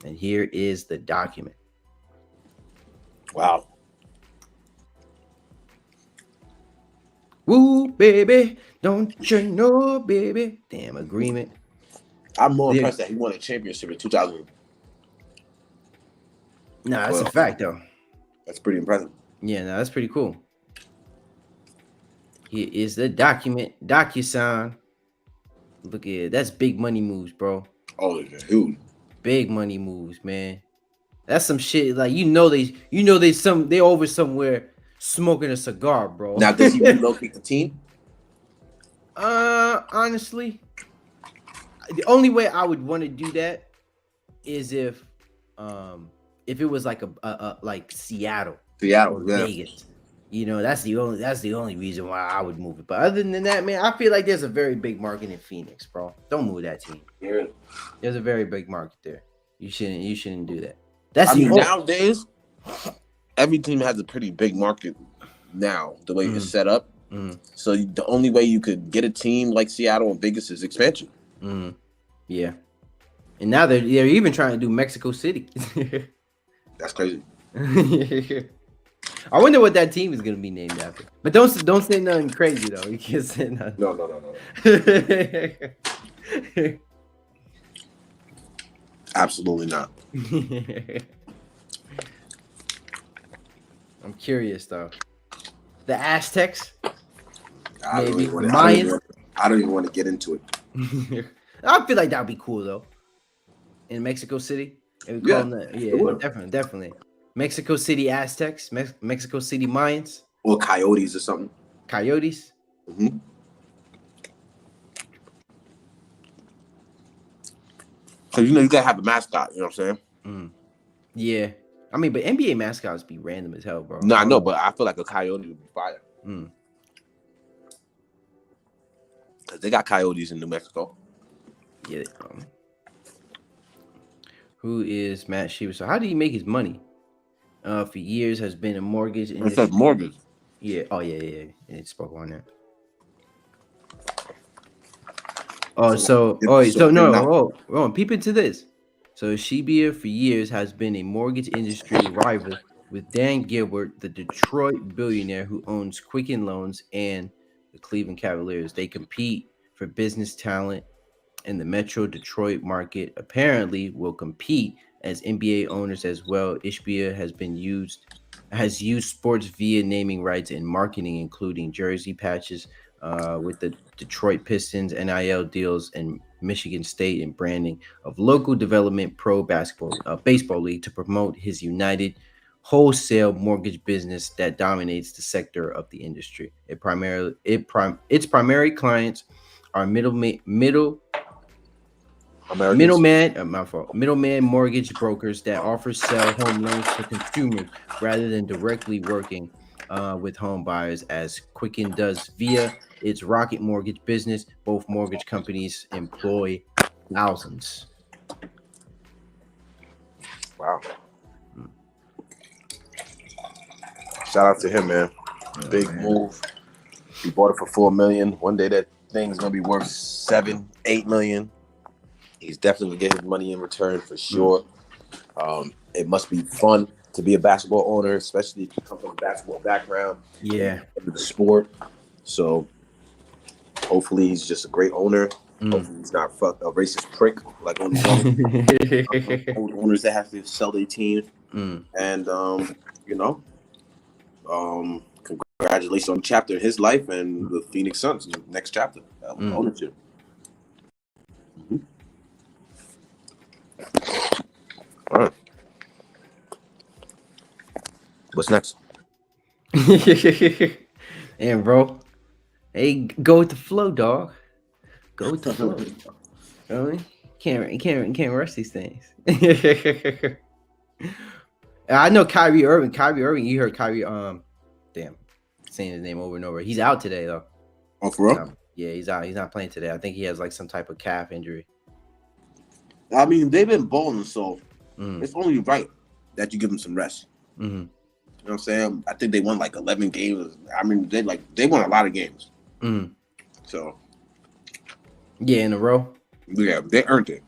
And here is the document. wow. Woo, baby, don't you know, baby? Damn agreement. I'm more The, impressed that he won a championship in 2000. nah, that's a Well, fact though. that's pretty impressive. Yeah, no, that's pretty cool. Here is the document, DocuSign. Look at it. That's big money moves, bro. Oh, it's huge. Big money moves, man. That's some shit. Like they over somewhere smoking a cigar, bro. Now, does he relocate the team? Honestly, the only way I would want to do that is if it was like a like Seattle Seattle, or yeah. Vegas. That's the only reason why I would move it. But other than that, man, I feel like there's a very big market in Phoenix, bro. Don't move that team. Yeah. There's a very big market there. You shouldn't do that. That's I the mean, only. nowadays, every team has a pretty big market now, the way it's set up. So the only way you could get a team like Seattle and Vegas is expansion. Yeah. And now they're even trying to do Mexico City. That's crazy. I wonder what that team is gonna be named after. But don't say nothing crazy though. You can't say nothing. No. Absolutely not. I'm curious though. The Aztecs, I don't maybe even Mayans. I don't even want to get into it. I feel like that'd be cool though. In Mexico City, and we call them that. Yeah, definitely. Mexico City Aztecs, Mexico City Mayans, Or Coyotes or something. Coyotes. Mm-hmm. So you gotta have a mascot. You know what I'm saying? Yeah, I mean, but NBA mascots be random as hell, bro. No, I know, but I feel like a coyote would be fire. Because they got coyotes in New Mexico. Yeah. Who is Matt Sheba? So how did he make his money? For years has been a mortgage industry. It says mortgage. Yeah. Oh yeah. It spoke on that. Oh, so peep into this. So Shibia for years has been a mortgage industry rival with Dan Gilbert, the Detroit billionaire who owns Quicken Loans and the Cleveland Cavaliers. They compete for business talent in the Metro Detroit market. Apparently, will compete as NBA owners as well. Ishbia has used sports via naming rights and marketing, including jersey patches, with the Detroit Pistons, NIL deals, and Michigan State and branding of local development pro basketball baseball league to promote his United wholesale mortgage business that dominates the sector of the industry. Its primary clients are Americans. my fault. Middleman mortgage brokers that offer sell home loans to consumers rather than directly working with home buyers, as Quicken does via its Rocket Mortgage business. Both mortgage companies employ thousands. Wow. Shout out to him, man. Oh, Big man. move. He bought it for $4 million. One day that thing's gonna be worth 7, 8 million. He's definitely gonna get his money in return for sure. It must be fun to be a basketball owner, especially if you come from a basketball background. Yeah. Into the sport. So hopefully he's just a great owner. Hopefully he's not a racist prick like all these old owners that have to sell their team. And congratulations on chapter in his life and the Phoenix Suns next chapter. Ownership. All right. What's next? And bro, hey, go with the flow, dog. Go with the flow. You know what I mean? Can't rush these things. I know Kyrie Irving. You heard Kyrie. Damn, saying his name over and over. He's out today though. Oh, for real? Yeah, he's out. He's not playing today. I think he has like some type of calf injury. I mean, they've been balling, so it's only right that you give them some rest. You know what I'm saying? I think they won like 11 games. I mean, they won a lot of games. So yeah, in a row. Yeah, they earned it.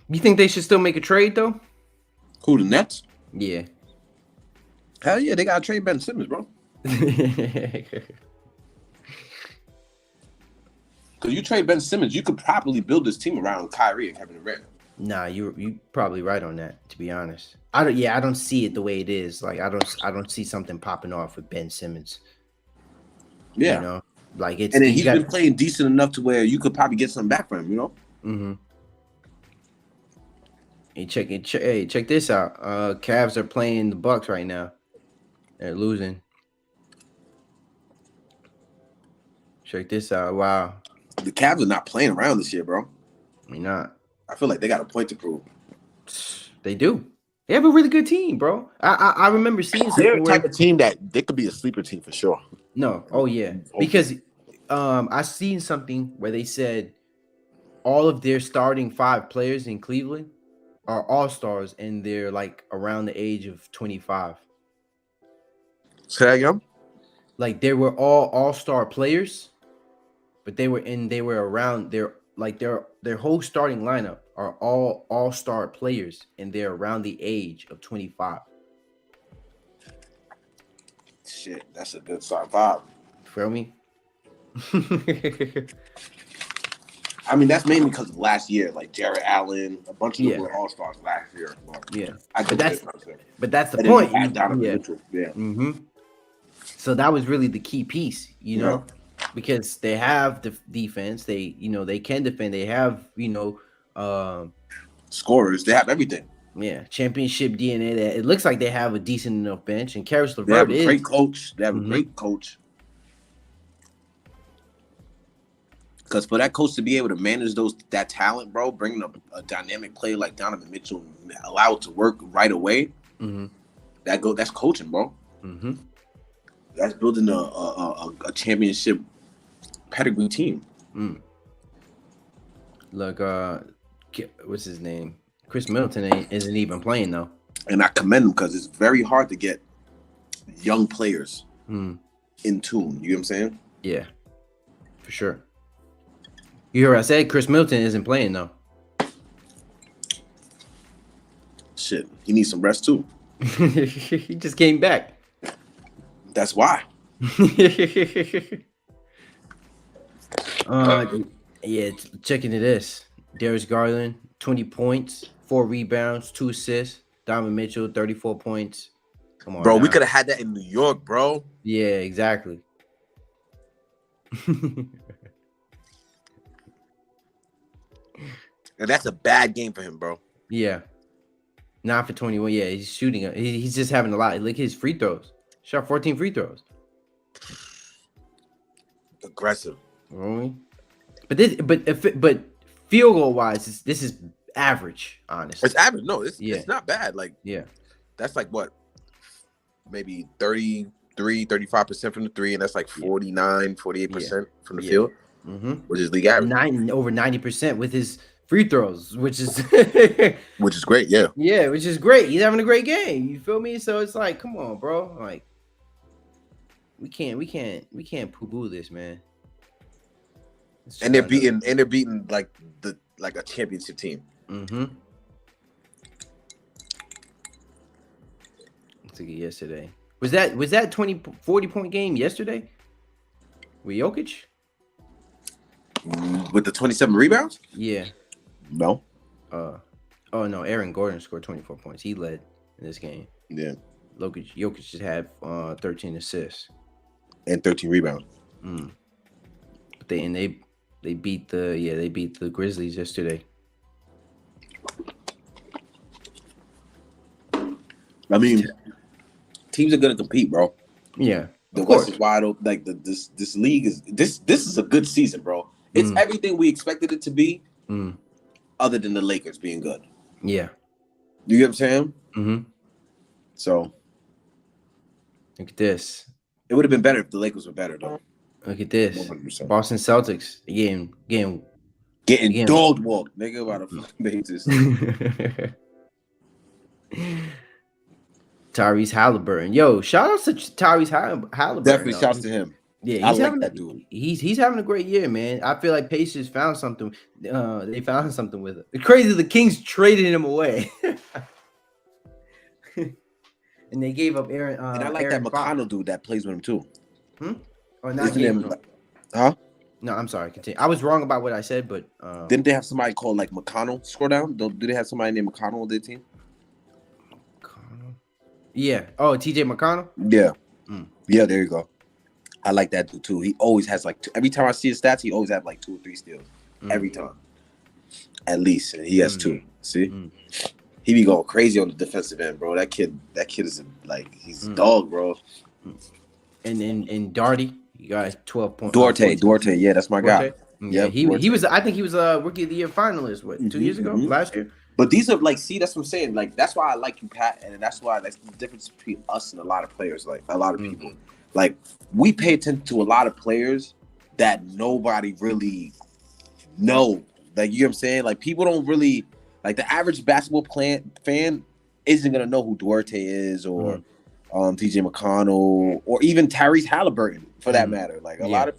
You think they should still make a trade though? Who, the Nets? Yeah. Hell yeah, they gotta trade Ben Simmons, bro. Because you trade Ben Simmons, you could probably build this team around Kyrie and Kevin Durant. Nah, you probably right on that. To be honest, I don't see it the way it is. Like I don't see something popping off with Ben Simmons. Yeah, you know, like it's and then he's been playing decent enough to where you could probably get something back from him. You know. Hey, check this out. Cavs are playing the Bucks right now. They're losing. Check this out. Wow. The Cavs are not playing around this year, bro. They're not. I feel like they got a point to prove. They do. They have a really good team, bro. I remember seeing something. They're the type of team that they could be a sleeper team for sure. No. Oh yeah. Because I seen something where they said all of their starting 5 players in Cleveland are all-stars and they're like around the age of 25. Say that again? Like they were all all-star players, but they were around their whole starting lineup are all all-star players and they're around the age of 25. Shit, that's a good start 5. Feel me? I mean, that's mainly because of last year, like Jarrett Allen, a bunch of them were all-stars last year. Yeah, but that's the point. So that was really the key piece, you know, because they have the defense, they can defend, they have scorers, they have everything. Yeah, championship DNA. That it looks like they have a decent enough bench, and Karis LeVert they have a great coach. They have a great coach. Because for that coach to be able to manage that talent, bro, bringing a dynamic player like Donovan Mitchell, allow it to work right away, that's coaching, bro. That's building a championship pedigree team. Look, what's his name? Chris Middleton isn't even playing though. And I commend him because it's very hard to get young players in tune. You know what I'm saying? Yeah, for sure. You hear what I said? Chris Middleton isn't playing though. Shit, he needs some rest too. He just came back. That's why. Yeah, checking to this. Darius Garland, 20 points, 4 rebounds, 2 assists. Donovan Mitchell, 34 points. Come on, bro. We could have had that in New York, bro. Yeah, exactly. And that's a bad game for him, bro. Yeah. 9 for 21. Yeah, he's shooting. He's just having a lot. Look at his free throws. Shot 14 free throws. Aggressive. Really? But field goal wise, this is average, honestly. It's average. No, it's not bad. Like, yeah, that's like what? Maybe 33, 35% from the three, and that's like 49, 48% from the field, which is league average. Over 90% with his free throws, which is which is great. Yeah. Yeah, which is great. He's having a great game. You feel me? So it's like, come on, bro. Like, we can't poo-poo this, man. And they're beating like a championship team. Let's look at yesterday. Was that 40 point game yesterday? With Jokic? With the 27 rebounds? Yeah. No. Oh no, Aaron Gordon scored 24 points. He led in this game. Yeah. Jokic just had 13 assists. And 13 rebounds. But they beat the Grizzlies yesterday. I mean, teams are gonna compete, bro. Yeah. The West is wide open. Like this league is this is a good season, bro. It's everything we expected it to be, other than the Lakers being good. Yeah. You get what I'm saying? So look at this. It would have been better if the Lakers were better, though. Look at this. 100%. Boston Celtics getting dog walked, nigga, by the fucking basis. Tyrese Halliburton. Yo, shout out to Tyrese Halliburton. Definitely shouts to him. Yeah, I like that dude. He's having a great year, man. I feel like Pacers found something. They found something with it. It's crazy the Kings traded him away. And they gave up Aaron. And I like Aaron that McConnell dude that plays with him too. Or not him, huh? No, I'm sorry. Continue. I was wrong about what I said, but didn't they have somebody called like McConnell score down? Do they have somebody named McConnell on their team? McConnell. Yeah. Oh, TJ McConnell. Yeah. Yeah. There you go. I like that dude too. He always has like every time I see his stats, he always have like 2 or 3 steals every time, at least, and he has 2. See. He be going crazy on the defensive end, bro. That kid is like he's a dog, bro. And Darty, you got 12 points. Duarte, yeah, that's my guy. Yeah, he was. I think he was a Rookie of the Year finalist. What 2 years ago? Last year. But these are like, see, that's what I'm saying. Like that's why I like you, Pat, and that's why that's the difference between us and a lot of players. Like a lot of people, like we pay attention to a lot of players that nobody really know. Like you know what I'm saying? Like people don't really. Like the average basketball fan isn't gonna know who Duarte is or TJ McConnell or even Tyrese Halliburton for that matter. Like a lot of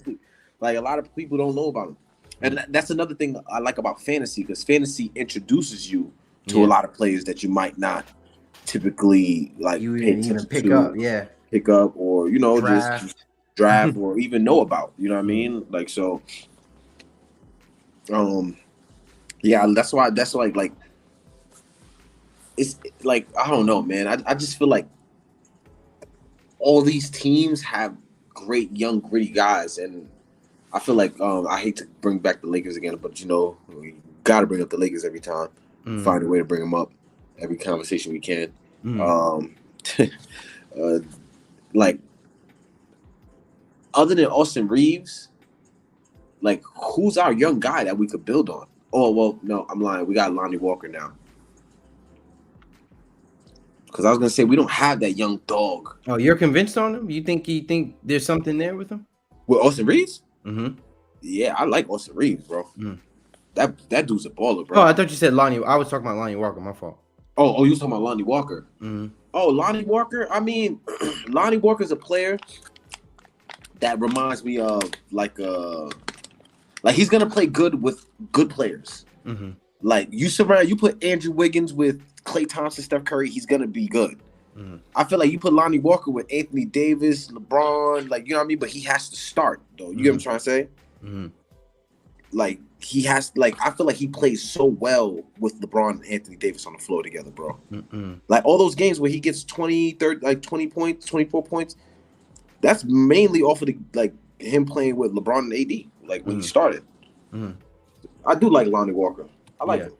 people don't know about him, and that's another thing I like about fantasy because fantasy introduces you to a lot of players that you might not typically like even pick up or draft. Just draft or even know about. You know what I mean? Like so. Yeah, that's why like it's like I don't know, man. I just feel like all these teams have great young gritty guys, and I feel like I hate to bring back the Lakers again, but we got to bring up the Lakers every time. Find a way to bring them up every conversation we can. Like other than Austin Reeves, like who's our young guy that we could build on? Oh, well, no, I'm lying. We got Lonnie Walker now. Because I was going to say, we don't have that young dog. Oh, you're convinced on him? You think there's something there with him? With Austin Reeves? Yeah, I like Austin Reeves, bro. That dude's a baller, bro. Oh, I thought you said Lonnie. I was talking about Lonnie Walker. My fault. Oh, you was talking about Lonnie Walker. Oh, Lonnie Walker? I mean, Lonnie Walker's a player that reminds me of like he's gonna play good with good players. Like you put Andrew Wiggins with Klay Thompson, Steph Curry, he's gonna be good. I feel like you put Lonnie Walker with Anthony Davis, LeBron, like you know what I mean. But he has to start though. You get what I'm trying to say? Like he has, like I feel like he plays so well with LeBron and Anthony Davis on the floor together, bro. Like all those games where he gets 20, 30, like 20 points, 24 points. That's mainly off of the like him playing with LeBron and AD, like when he started. I do like Lonnie Walker. I like him.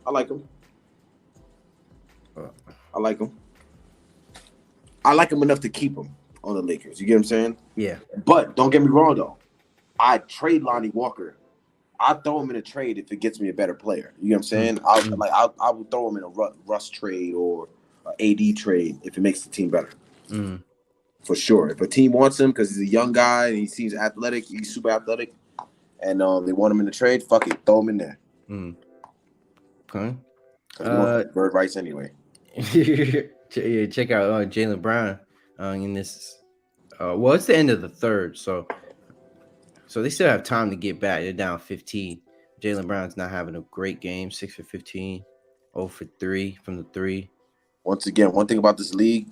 I like him. I like him. I like him enough to keep him on the Lakers. You get what I'm saying? Yeah. But don't get me wrong though. I trade Lonnie Walker. I throw him in a trade if it gets me a better player. You know what I'm saying? I would throw him in a Russ trade or an AD trade if it makes the team better. For sure. If a team wants him because he's a young guy and he seems athletic, he's super athletic, and they want him in the trade, fuck it, throw him in there. Okay. Bird rights anyway. Check out Jaylen Brown in this. Well, it's the end of the third, so they still have time to get back. They're down 15. Jaylen Brown's not having a great game. 6 for 15, 0 for 3 from the 3. Once again, one thing about this league,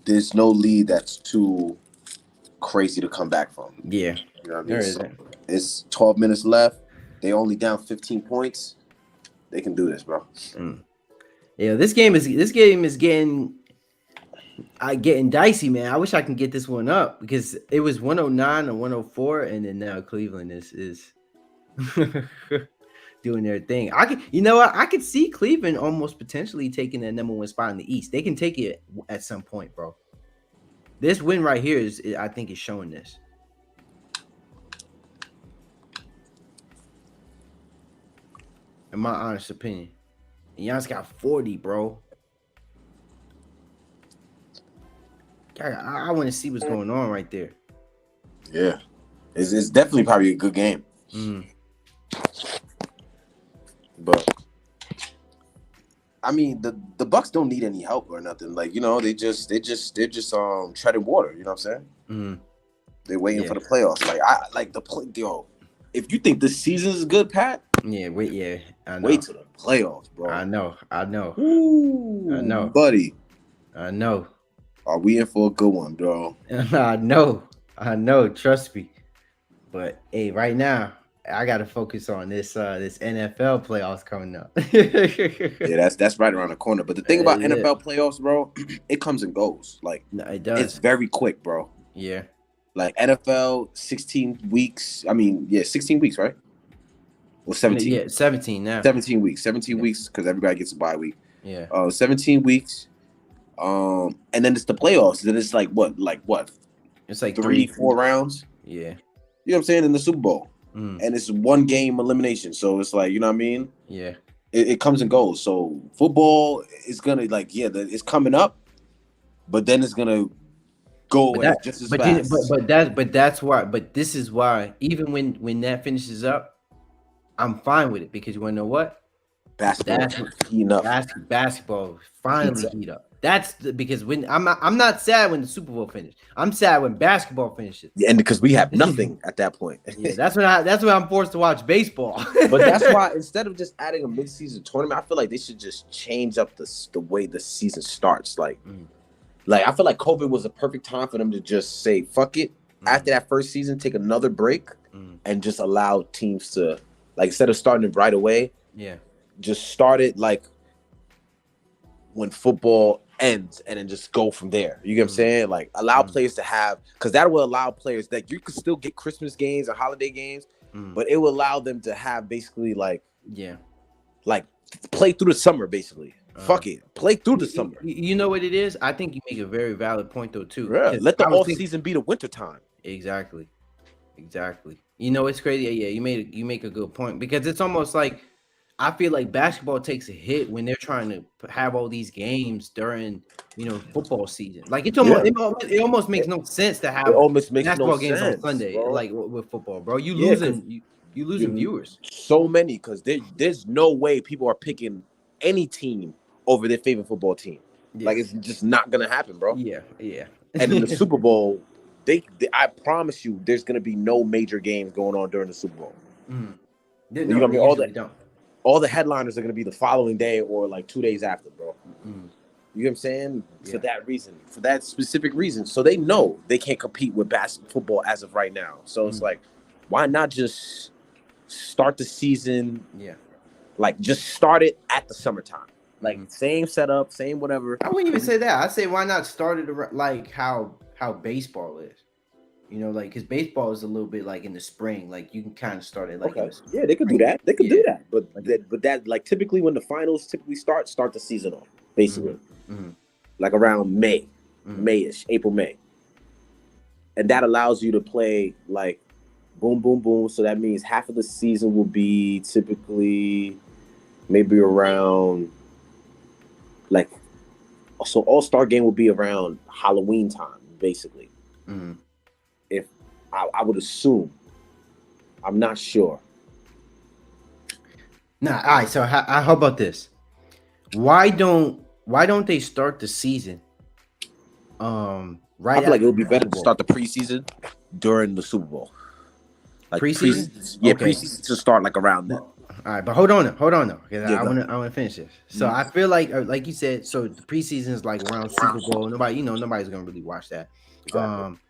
there's no lead that's too crazy to come back from. Yeah, you know what I mean. So it's 12 minutes left. They only down 15 points. They can do this, bro. Yeah, this game is getting dicey, man. I wish I can get this one up because it was 109 or 104, and then now Cleveland is doing their thing. I could see Cleveland almost potentially taking that number 1 spot in the East. They can take it at some point, bro. This win right here I think is showing this. In my honest opinion. Giannis got 40, bro. I want to see what's going on right there. Yeah. It's definitely probably a good game. But I mean, the Bucks don't need any help or nothing. Like, you know, they're just treading water. You know what I'm saying? They're waiting for the playoffs. If you think this season is good, Pat. Yeah, wait to the playoffs, bro. I know. Ooh, I know, buddy. I know. Are we in for a good one, bro? I know. Trust me. But hey, right now, I got to focus on this NFL playoffs coming up. Yeah, that's right around the corner. But the thing about NFL playoffs, bro, it comes and goes. Like, it does. It's very quick, bro. Yeah. Like NFL, 16 weeks. I mean, 16 weeks, right? Well, 17. Yeah, 17 now. 17 weeks. 17 weeks because everybody gets a bye week. Yeah. 17 weeks. And then it's the playoffs. Then it's like what? It's like 3-4 rounds. Yeah. You know what I'm saying? In the Super Bowl. And it's 1 game elimination. So it's like, you know what I mean? Yeah. It comes and goes. So football is gonna it's coming up, but then it's gonna go away just as fast. But this is why even when that finishes up, I'm fine with it because you want to know what? Basketball finally heat up. That's because when I'm not sad when the Super Bowl finished. I'm sad when basketball finishes. Yeah, and because we have nothing at that point. Yeah, that's when I'm forced to watch baseball. But that's why instead of just adding a mid-season tournament, I feel like they should just change up the way the season starts. Like I feel like COVID was a perfect time for them to just say fuck it. After that first season, take another break and just allow teams to instead of starting it right away. Yeah. Just start it when football ends and then just go from there. You get what I'm saying? Like allow players to have, because that will allow players that you could still get Christmas games and holiday games, but it will allow them to have basically play through the summer basically. Fuck it. Play through the summer. You know what it is? I think you make a very valid point though too. Yeah. Let the off season be the winter time. Exactly. You know it's crazy. Yeah, you make a good point because it's almost like I feel like basketball takes a hit when they're trying to have all these games during, football season. Like it almost makes no sense to have basketball games on Sunday, bro. Like with football, bro. You losing viewers. So many because there's no way people are picking any team over their favorite football team. Yeah. Like it's just not gonna happen, bro. Yeah. And in the Super Bowl, I promise you, there's gonna be no major games going on during the Super Bowl. All the headliners are going to be the following day or 2 days after, bro. You know what I'm saying? Yeah. For that specific reason. So they know they can't compete with football as of right now. So it's why not just start the season? Yeah. Just start it at the summertime. Same setup, same whatever. I wouldn't even say that. I'd say why not start it like how baseball is. You know, like because baseball is a little bit like in the spring. Like you can kind of start it like in Okay. the Yeah, they could do spring. that. They could Yeah. do that. But Like. that like typically when the finals typically start the season off, Mm-hmm. basically. Mm-hmm. Like around May, Mm-hmm. Mayish, April, May. And that allows you to play like boom, boom, boom. So that means half of the season will be typically maybe around like so All-Star game will be around Halloween time, basically. Mm-hmm. If I would assume, I'm not sure. Nah. All right. So how about this? Why don't they start the season I right feel like it after would the be better Super to Bowl? start the preseason during the Super Bowl. Like Preseason? preseason, yeah, Okay. preseason to start like around then. Well, all right, but hold on, because Yeah, I go want ahead. to I want to finish this. So Mhm. I feel like you said, so the preseason is like around Super Bowl. Nobody's gonna really watch that. Exactly. Um,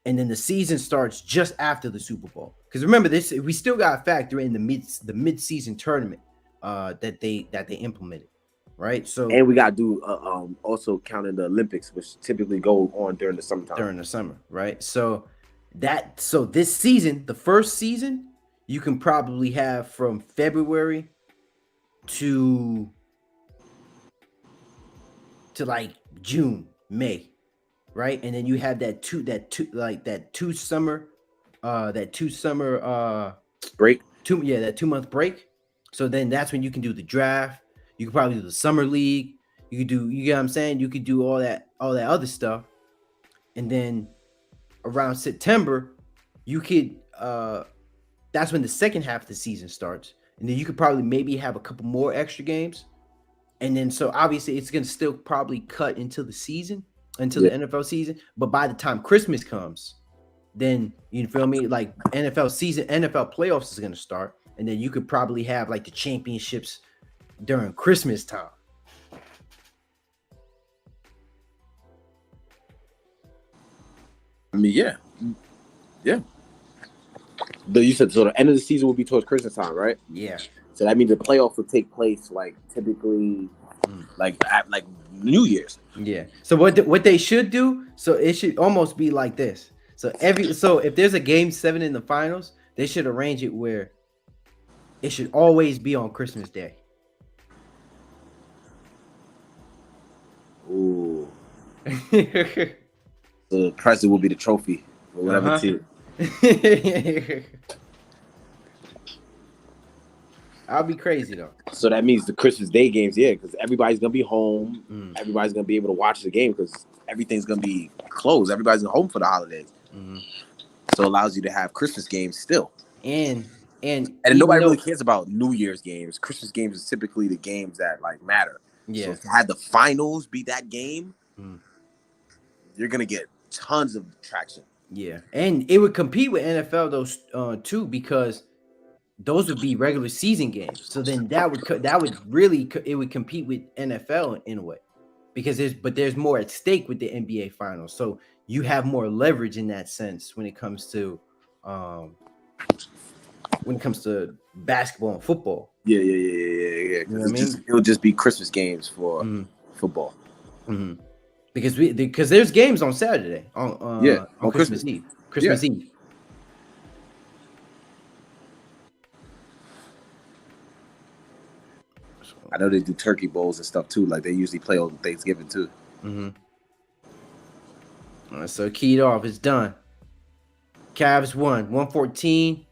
and then the season starts just after the Super Bowl. Because remember, this we still got to factor in the mid season tournament that they implemented, right? So And we got to do also counting the Olympics, which typically go on during the summertime. during the summer, right? So this season, the first season, you can probably have from February to like June, May, right? And then you have that 2 summer Break. 2 month break. So then that's when you can do the draft. You could probably do the summer league. You could do, you get what I'm saying? You could do all that other stuff. And then around September, you could that's when the second half of the season starts. And then you could probably maybe have a couple more extra games. And then so obviously it's gonna still probably cut into the season, until Yeah. the NFL season. But by the time Christmas comes, then you feel me? Like NFL playoffs is gonna start, and then you could probably have like the championships during Christmas time. I mean, yeah, yeah. You said so. The end of the season will be towards Christmas time, right? Yeah. So that means the playoffs will take place like typically like at like New Year's. Yeah. So what they should do, so it should almost be like this. So if there's a game 7 in the finals, they should arrange it where it should always be on Christmas Day. Ooh. So the present will be the trophy or whatever Uh-huh. team. I'll be crazy though. So that means the Christmas Day games, yeah, because everybody's gonna be home. Mm. Everybody's gonna be able to watch the game because everything's gonna be closed. Everybody's home for the holidays, Mm-hmm. so it allows you to have Christmas games still. And And even nobody really though, cares about New Year's games. Christmas games is typically the games that like matter. So yeah. to have the finals be that game, Mm. you're gonna get tons of traction. Yeah, and it would compete with NFL those too, because those would be regular season games. So then it would compete with NFL in a way, because there's more at stake with the NBA finals. So you have more leverage in that sense um when it comes to basketball and football. Yeah. You know what I Because mean? it'll just be Christmas games for Mm-hmm. football. Mm-hmm. Because there's games on Saturday Yeah, on on Christmas Christmas. Eve. Yeah. Christmas Eve. I know they do turkey bowls and stuff too. Like they usually play on Thanksgiving too. Mm-hmm. All right, so keyed off. It's done. Cavs won 114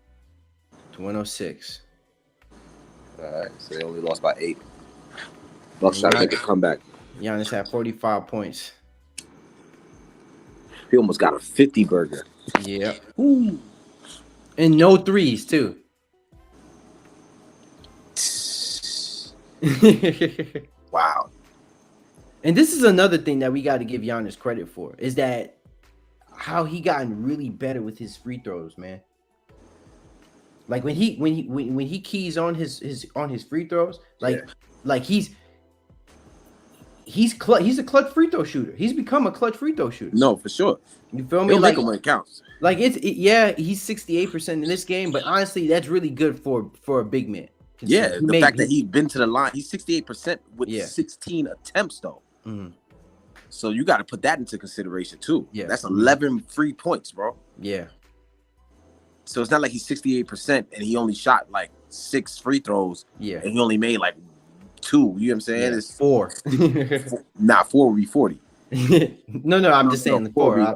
to 106. All right, so they only lost by 8. Bucks trying to Gian- make a comeback. Giannis had 45 points. He almost got a 50 burger. Yeah. Ooh. And no threes, too. Wow. And this is another thing that we got to give Giannis credit for, is that how he gotten really better with his free throws, man. Like when he keys on his free throws, like he's a clutch free throw shooter. He's become a clutch free throw shooter. No, for sure. You feel me? He'll make Like them when it counts. like yeah, he's 68% in this game, but honestly, that's really good for a big man. Yeah, fact that he's been to the line, he's 68% with Yeah. 16 attempts though. Mhm. So you got to put that into consideration too. Yeah. That's 11 free points, bro. Yeah. So it's not like he's 68% and he only shot like 6 free throws. Yeah. And he only made like 2. You know what I'm saying? Yeah, It's 4. 4 would be 40. No, I'm just saying the 4. Yeah.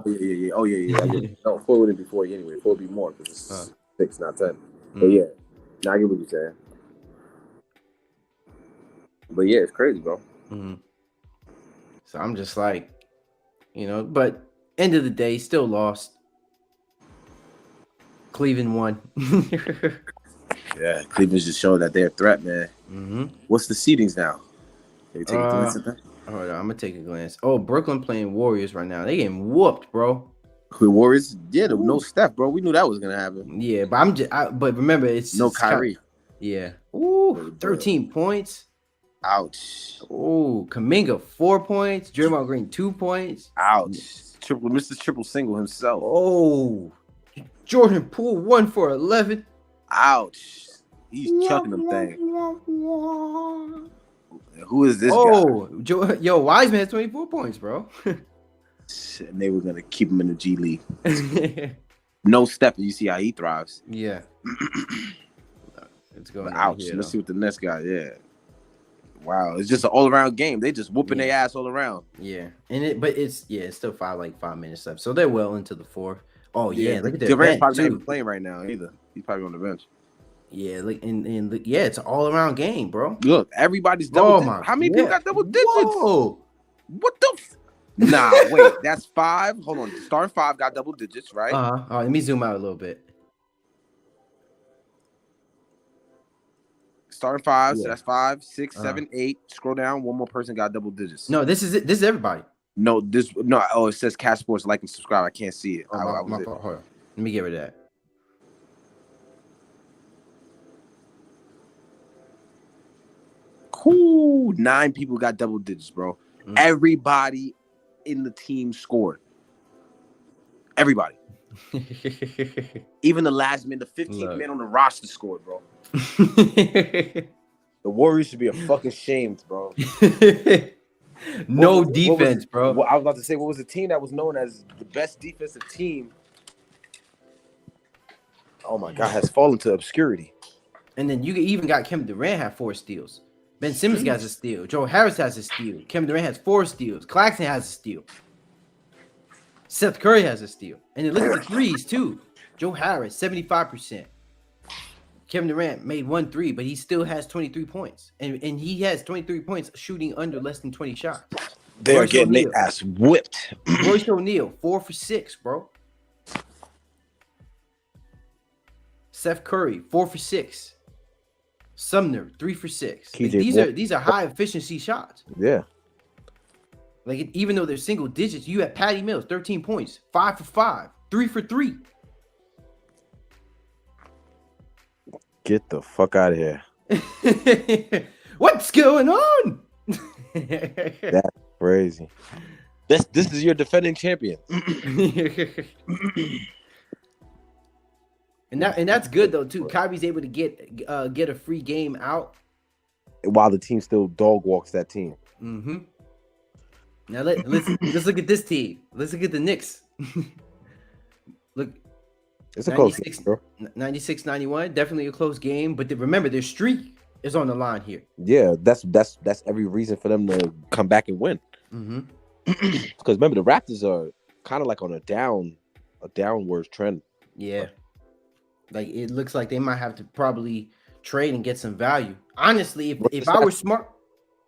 Oh, yeah. No, 4 wouldn't be 40 anyway. 4 would be more because it's 6, not 10. But yeah, now I get what you're saying. But yeah, it's crazy, bro. So I'm just like, but end of the day, still lost. Cleveland won. Yeah, Cleveland's just showing that they're a threat, man. What's the seedings now? Can you take a glance at that? Hold on, I'm gonna take a glance. Oh, Brooklyn playing Warriors right now. They getting whooped, bro. The Warriors, yeah, no Steph, bro. We knew that was gonna happen. Yeah, but but remember, it's no Kyrie. Yeah. Ooh, 13 points. Ouch. Ooh, Kuminga 4 points. Draymond Green 2 points. Ouch. Mr. Triple Single himself. Oh, Jordan Poole 1 for 11. Ouch. He's chucking them things. Who is this guy? Yo, Wiseman has 24 points, bro. And they were gonna keep him in the G League. No Steph, you see how he thrives. Yeah. It's going ouch. Here, let's see what the next guy. Yeah. Wow, it's just an all-around game. They just whooping their ass all around. Yeah, it's still 5 minutes left, so they're well into the 4th. Oh yeah, look at that. Durant's probably not even playing right now either. He's probably on the bench. Yeah, it's an all-around game, bro. Look, everybody's double digits. How many people got double digits? Whoa. What the? Nah, wait, that's 5. Hold on, starting 5 got double digits, right? All right, let me zoom out a little bit. Starting 5, so that's 5, 6, 7, 8. Scroll down, one more person got double digits. No, this is it. This is everybody. No, it says CashSports, like and subscribe. I can't see it. Hold on. Let me get rid of that. Cool. 9 people got double digits, bro. Everybody in the team scored. Everybody. Even the last man, the 15th man on the roster scored, bro. The Warriors should be fucking shamed, bro. No defense, bro. I was about to say, what was the team that was known as the best defensive team? Oh my God, has fallen to obscurity. And then you even got Kevin Durant have 4 steals. Ben Simmons has a steal. Joe Harris has a steal. Kevin Durant has 4 steals. Claxton has a steal. Seth Curry has a steal. And then look at the threes too. Joe Harris 75%. Kevin Durant made 1 3, but he still has 23 points. And he has 23 points shooting under less than 20 shots. They are getting their ass whipped. Royce O'Neal, 4 for 6, bro. Seth Curry, 4 for 6. Sumner, 3 for 6. Like, these are high efficiency shots. Yeah. Like, even though they're single digits, you have Patty Mills, 13 points, 5 for 5, 3 for 3. Get the fuck out of here. What's going on? That's crazy. This is your defending champion. And that's good though too. Kyrie's able to get a free game out while the team still dog walks that team. Now let's look at this team. Let's look at the Knicks. Look, it's a close game, bro. 96-91, definitely a close game. But remember, their streak is on the line here. Yeah, that's every reason for them to come back and win. Because remember, the Raptors are kind of like on a downward trend. Yeah, like it looks like they might have to probably trade and get some value. Honestly, if I were smart,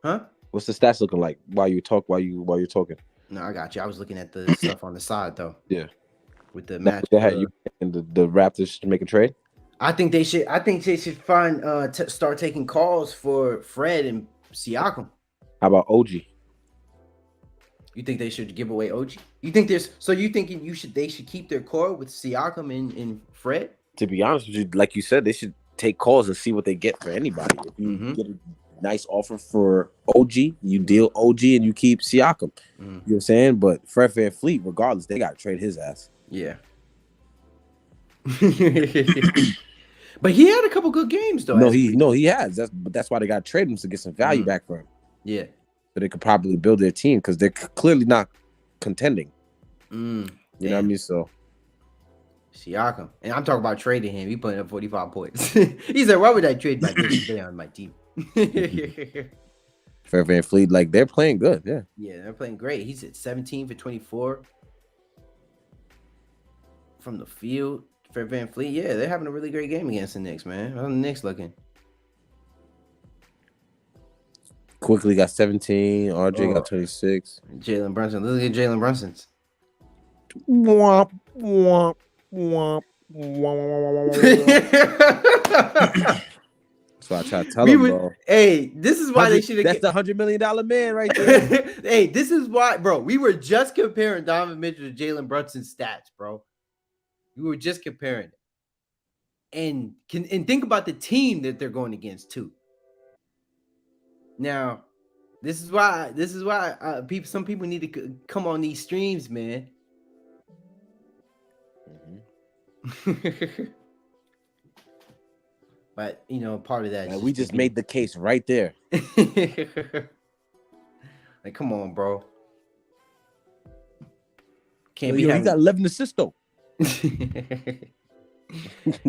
huh? What's the stats looking like while you're talking? No, I got you. I was looking at the stuff on the side though. Yeah. With the match, you and the Raptors to make a trade. I think they should find start taking calls for Fred and Siakam. How about OG? You think they should give away OG? You think they should keep their core with Siakam and Fred? To be honest with you, like you said, they should take calls and see what they get for anybody. If you get a nice offer for OG, you deal OG and you keep Siakam. You know what I'm saying? But Fred VanVleet, regardless, they got to trade his ass. Yeah. But he had a couple good games though. No, he has. That's why they got to trade him to get some value back for him. Yeah. so they could probably build their team because they're clearly not contending. You know what I mean? So Siakam, and I'm talking about trading him. He putting up 45 points. He said, "Why would I trade my best player on my team?" Fred VanVleet, like they're playing good. Yeah, yeah, they're playing great. He's at 17 for 24 from the field. Fred VanVleet, yeah, they're having a really great game against the Knicks, man. How's the Knicks looking? Quickly got 17. RJ got 26. Jalen Brunson, look at Jalen Brunson's. Womp womp womp womp. So I try to tell him, bro. Hey, this is why they should have. That's the $100 million man right there. Hey, this is why, bro. We were just comparing Donovan Mitchell to Jalen Brunson's stats, bro. We were just comparing it. And think about the team that they're going against too. Now, this is why some people need to come on these streams, man. But part of that is we just made the case right there. Like, come on, bro. Can't be. He got 11 assists though.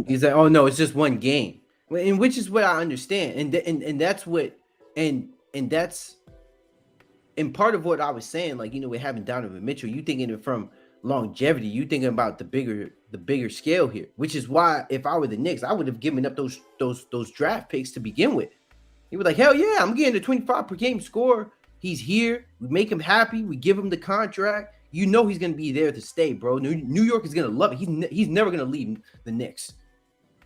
He's like, oh no, it's just one game, and which is what I understand, and that's what, and that's, and part of what I was saying, like with having Donovan Mitchell, you thinking it from longevity, you thinking about the bigger scale here, which is why if I were the Knicks, I would have given up those draft picks to begin with. He was like, hell yeah, I'm getting a 25 per game score. He's here. We make him happy. We give him the contract. He's going to be there to stay, bro. New York is going to love it. He's never going to leave the Knicks.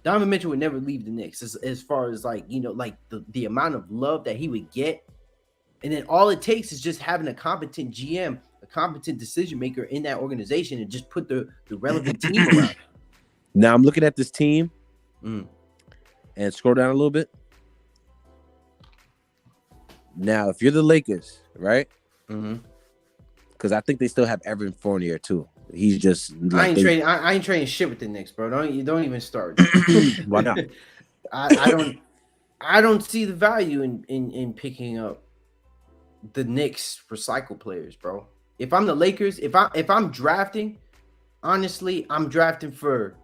Donovan Mitchell would never leave the Knicks as far as like the amount of love that he would get. And then all it takes is just having a competent GM, a competent decision maker in that organization, and just put the relevant team around. Now I'm looking at this team and scroll down a little bit. Now, if you're the Lakers, right? Because I think they still have Evan Fournier too. He's just. Like, I ain't trading shit with the Knicks, bro. Don't even start. Why not? I don't see the value in picking up the Knicks recycle players, bro. If I'm the Lakers, if I'm drafting, honestly, I'm drafting for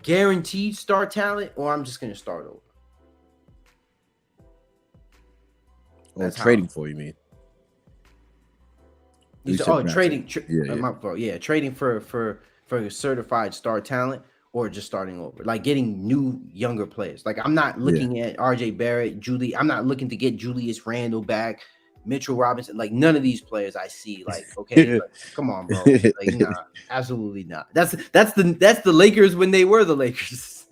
guaranteed star talent, or I'm just gonna start over. Or trading for, you mean? Trading. Yeah. Trading for a certified star talent, or just starting over, like getting new younger players. Like I'm not looking at RJ Barrett, I'm not looking to get Julius Randle back, Mitchell Robinson. Like none of these players I see. Like okay, like, come on, bro. Like nah, absolutely not. That's the Lakers when they were the Lakers.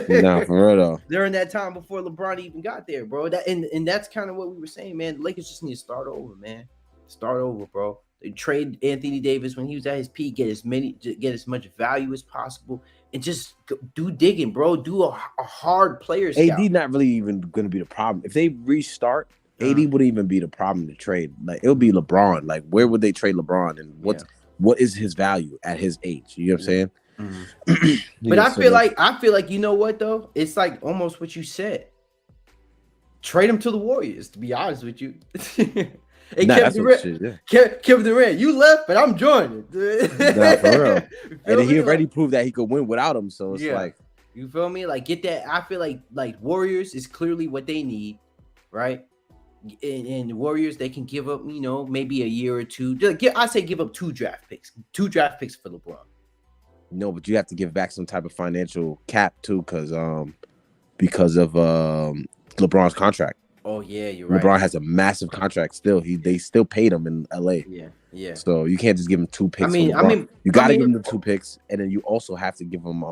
No, for real though. During that time before LeBron even got there, bro. And that's kind of what we were saying, man. The Lakers just need to start over, man. Start over, bro. They trade Anthony Davis when he was at his peak, get as much value as possible, and just do digging, bro. Do a hard player scout. AD not really even going to be the problem. If they restart, AD wouldn't even be the problem to trade. Like it'll be LeBron. Like where would they trade LeBron, and what is his value at his age? You know what I'm saying? But I feel like you know what though? It's like almost what you said. Trade him to the Warriors. To be honest with you. Hey, Kevin Durant, you left, but I'm joining. Nah, for real. And he already proved that he could win without him. So it's like, you feel me? Like get that. I feel like Warriors is clearly what they need, right? And the Warriors, they can give up, maybe a year or two. I say give up 2 draft picks for LeBron. No, but you have to give back some type of financial cap too, because of LeBron's contract. Oh yeah, you're right. LeBron has a massive contract still. They still paid him in LA. Yeah. So you can't just give him 2 picks. You got to give him the 2 picks, and then you also have to give him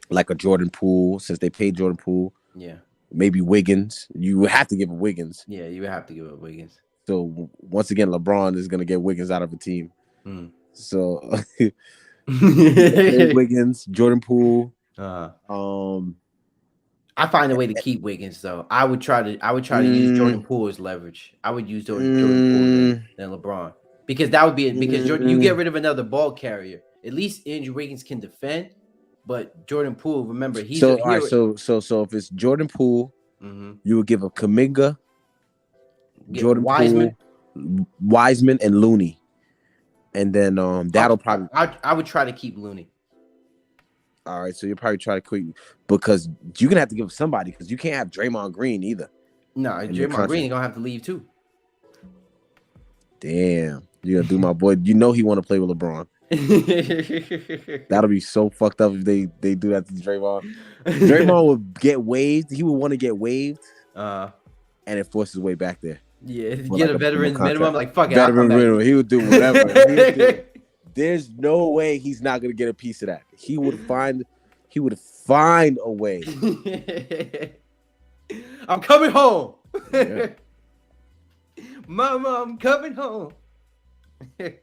like a Jordan Poole, since they paid Jordan Poole. Yeah. Maybe Wiggins. You would have to give him Wiggins. Yeah, you would have to give him Wiggins. So once again, LeBron is gonna get Wiggins out of the team. So Wiggins, Jordan Poole. I find a way to keep Wiggins though. I would try to use Jordan Poole as leverage. I would use Jordan Poole than LeBron, because that would be because you get rid of another ball carrier. At least Andrew Wiggins can defend, but Jordan Poole, remember, he's so if it's Jordan Poole, you would give up Kuminga, Jordan Wiseman. Poole, Wiseman, and Looney. And then that'll probably. I would try to keep Looney. All right, so you'll probably try to quit because you're gonna have to give somebody because you can't have Draymond Green either. No, Draymond Green is gonna have to leave too. Damn, you're gonna do my boy. You know he want to play with LeBron. That'll be so fucked up if they do that to Draymond. Draymond would get waived. He would want to get waived, and enforce his way back there. Yeah, get a veteran's minimum. Like fuck it, veteran minimum. He would do whatever. There's no way he's not gonna get a piece of that. He would find a way. I'm coming home. Yeah. Mama, I'm coming home.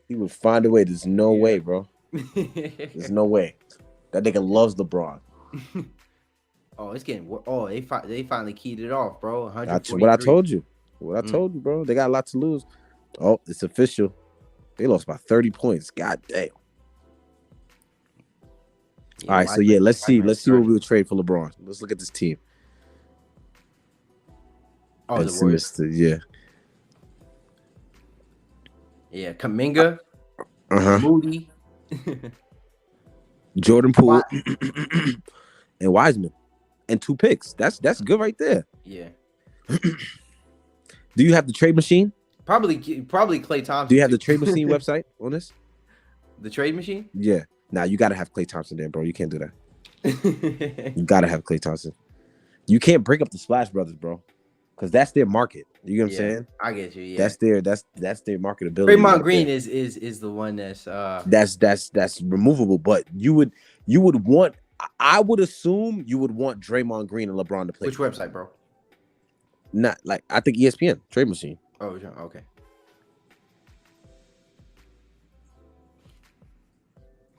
He would find a way. There's no way, bro. There's no way. That nigga loves LeBron. Oh, it's getting. Oh, they finally keyed it off, bro. That's what I told you. What I told you, bro. They got a lot to lose. Oh, it's official. They lost by 30 points. God damn. All right, so yeah, let's see what we would trade for LeBron. Let's look at this team. Oh, the Warriors. Yeah. Yeah, Kuminga, Moody, Jordan Poole, and Wiseman, and 2 picks. That's good right there. Yeah. Do you have the trade machine? Probably Klay Thompson. Do you have the trade machine website on this? The trade machine? Yeah. Nah, you gotta have Klay Thompson there, bro. You can't do that. You gotta have Klay Thompson. You can't break up the Splash Brothers, bro, because that's their market. You know what I'm saying? I get you. Yeah, that's their marketability. Draymond Green is the one that's removable. But you would want. I would assume you would want Draymond Green and LeBron to play. Which website, bro? Not like I think ESPN Trade Machine. Oh, okay.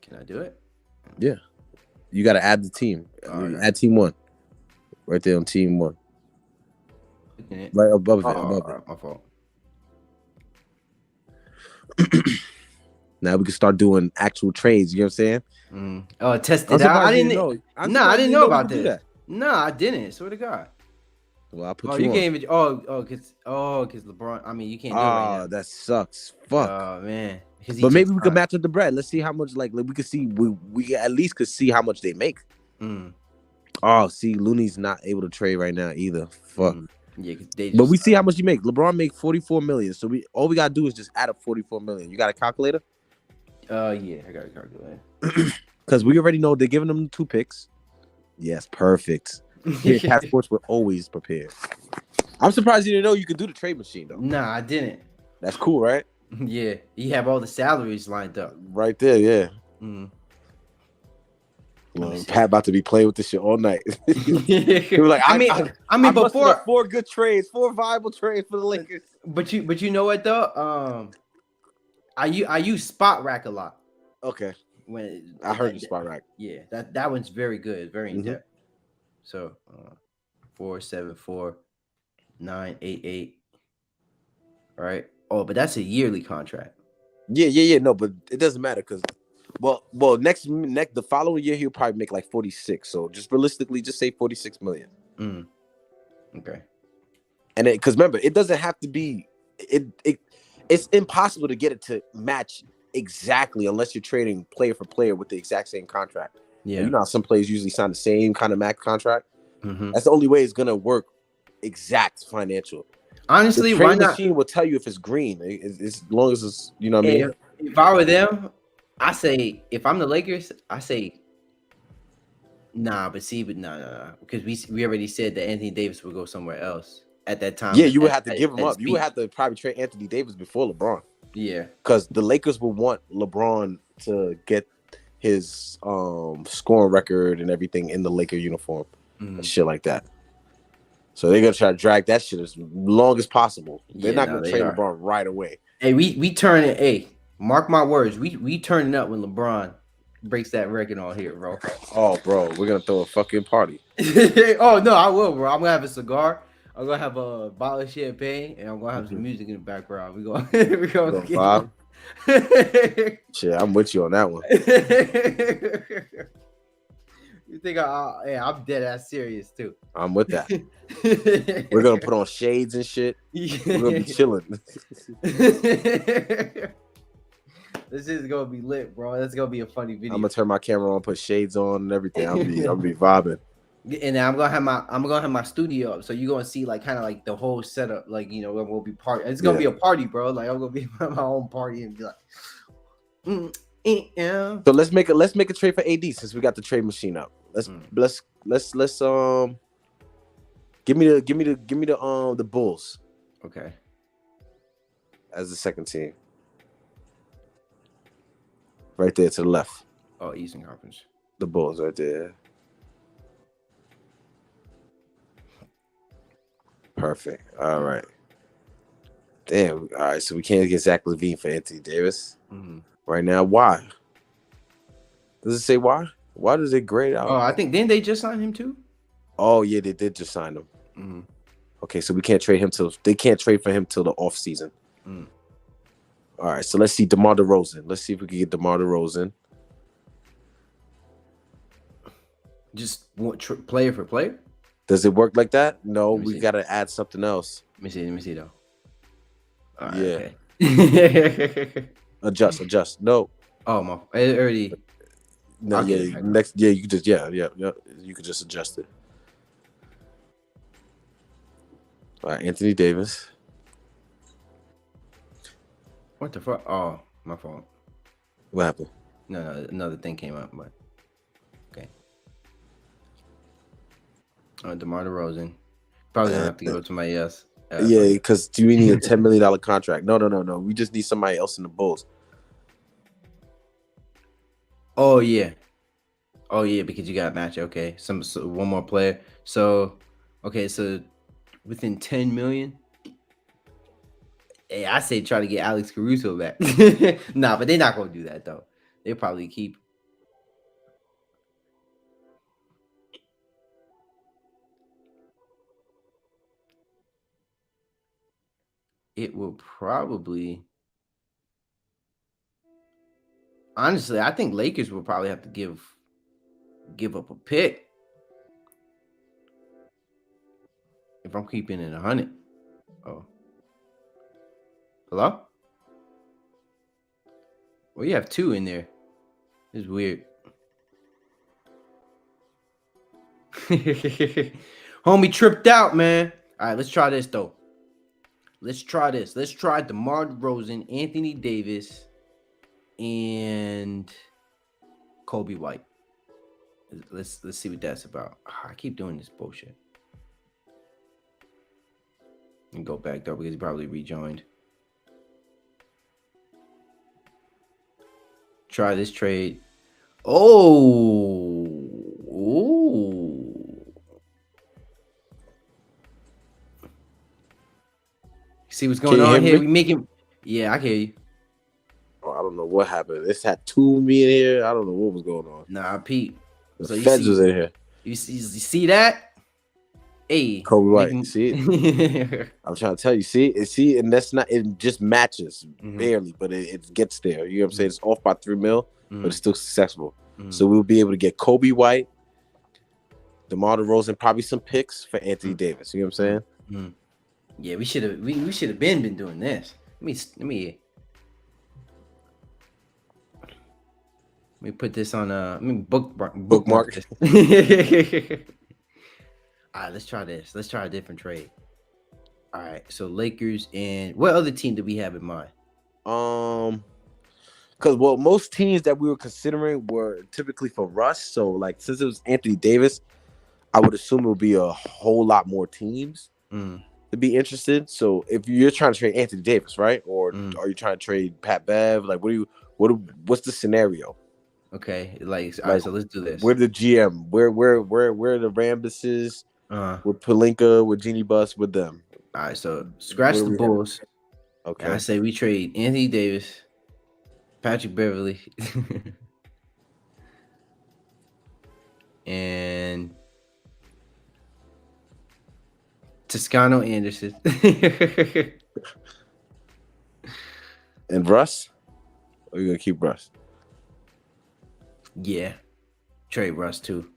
Can I do it? Yeah, you got to add the team. Add team 1, right there on team 1. Right above it. My fault. Now we can start doing actual trades. You know what I'm saying? Oh, test it out. I didn't know about this. No, I didn't. Swear to God. Well, I put you can't even. Because LeBron. I mean, you can't do it right now. That sucks. Fuck. Oh man. But maybe we could match up the bread. Let's see how much. Like we could see. We at least could see how much they make. Oh, see, Looney's not able to trade right now either. Fuck. Yeah, but we see how much he make. LeBron make $44 million. So all we gotta do is just add up $44 million. You got a calculator? Yeah, I got a calculator. Because we already know they're giving them 2 picks. Yes, perfect. Here, CashSports were always prepared. I'm surprised you didn't know you could do the trade machine though. Nah, I didn't. That's cool, right? Yeah, you have all the salaries lined up right there. Yeah. Pat about to be playing with this shit all night. He was like, I mean, before 4 good trades, 4 viable trades for the Lakers. But you know what though? I use Spot Rack a lot. Okay. When I heard the Spot Rack. Yeah, that one's very good, very in depth. So 474,988. All right. Oh, but that's a yearly contract. Yeah. No, but it doesn't matter because. Well, next the following year he'll probably make like 46. So just realistically, just say 46 million. Okay. And because remember, it doesn't have to be it's impossible to get it to match exactly unless you're trading player for player with the exact same contract. Yeah, you know how some players usually sign the same kind of max contract. That's the only way it's gonna work exact financial. Honestly, the trade machine will tell you if it's green as long as it's what I mean. If I were them. I say if I'm the Lakers, I say nah, but no, because we already said that Anthony Davis would go somewhere else at that time. Yeah, you would have to give him up. You would have to probably trade Anthony Davis before LeBron. Yeah, because the Lakers would want LeBron to get his scoring record and everything in the Laker uniform and shit like that. So they're gonna try to drag that shit as long as possible. They're not gonna trade LeBron right away. Hey, we turn it. Hey. Mark my words, we turning up when LeBron breaks that record on here, bro. Oh, bro, we're gonna throw a fucking party. Oh no, I will, bro. I'm gonna have a cigar. I'm gonna have a bottle of champagne, and I'm gonna have some music in the background. We gonna Shit, I'm with you on that one. You think I'm dead ass serious too. I'm with that. We're gonna put on shades and shit. We're gonna be chilling. This is gonna be lit, bro. That's gonna be a funny video. I'm gonna turn my camera on, put shades on, and everything. I'm gonna be vibing. And then I'm gonna have my studio up, so you're gonna see like kind of like the whole setup, like I'm gonna be party. It's gonna be a party, bro. Like I'm gonna be my own party and be like, yeah. So let's make a trade for AD since we got the trade machine up. Let's give me the Bulls. Okay. As the second team. Right there to the left. Oh, Eastern Conference. The Bulls right there. Perfect. All right. Damn. All right. So we can't get Zach LaVine for Anthony Davis right now. Why? Does it say why? Why does it grade out? Oh, I think didn't they just sign him too? Oh yeah, they did just sign him. Okay, so we can't trade him they can't trade for him till the off season. All right, so let's see DeMar DeRozan. Let's see if we can get DeMar DeRozan. Just player for player? Does it work like that? No, we got to add something else. Let me see though. All right, okay. Adjust. No. Oh, my. It already. No, yeah. Next, yeah, you could just, yeah. You could just adjust it. All right, Anthony Davis. What the fuck? Oh, my fault. What happened? No, another thing came up, but okay. DeMar DeRozan. Probably gonna have to go to somebody else. Yeah, because do we need a $10 million contract? No. We just need somebody else in the Bulls. Oh yeah, because you got to match. Okay, so one more player. So, okay, so within 10 million. Hey, I say try to get Alex Caruso back. Nah, but they're not gonna do that though. They'll probably keep. It will probably. Honestly, I think Lakers will probably have to give up a pick if I'm keeping it 100. Oh, hello? Well, you have 2 in there. This is weird. Homie tripped out, man. All right, let's try this though. Let's try this. Let's try DeMar DeRozan, Anthony Davis, and Kobe White. Let's see what that's about. I keep doing this bullshit. And go back though because he probably rejoined. Try this trade. Oh. See what's going on here? We making. Yeah, I hear you. Oh, I don't know what happened. This had 2 me in here. I don't know what was going on. Nah, Pete. The feds was in here. You see that? Hey, Kobe White. See it? I'm trying to tell you. See, and that's not. It just matches barely, but it gets there. You know what I'm saying? It's off by 3 mil, but it's still successful. So we'll be able to get Kobe White, DeMar DeRozan, probably some picks for Anthony Davis. You know what I'm saying? Yeah, we should have been doing this. Let me put this on bookmark this. All right, let's try this. Let's try a different trade. All right, so Lakers and what other team do we have in mind? Because most teams that we were considering were typically for Russ. So like since it was Anthony Davis, I would assume it would be a whole lot more teams to be interested. So if you're trying to trade Anthony Davis, right, or are you trying to trade Pat Bev? Like what's the scenario? Okay, all right, so let's do this. We're the GM. We're the Rambuses. With Pelinka, with Jeannie Buss, with them. All right, so scratch the Bulls. Okay. And I say we trade Anthony Davis, Patrick Beverly, and Toscano Anderson. And Russ? Or are you gonna keep Russ? Yeah. Trade Russ too.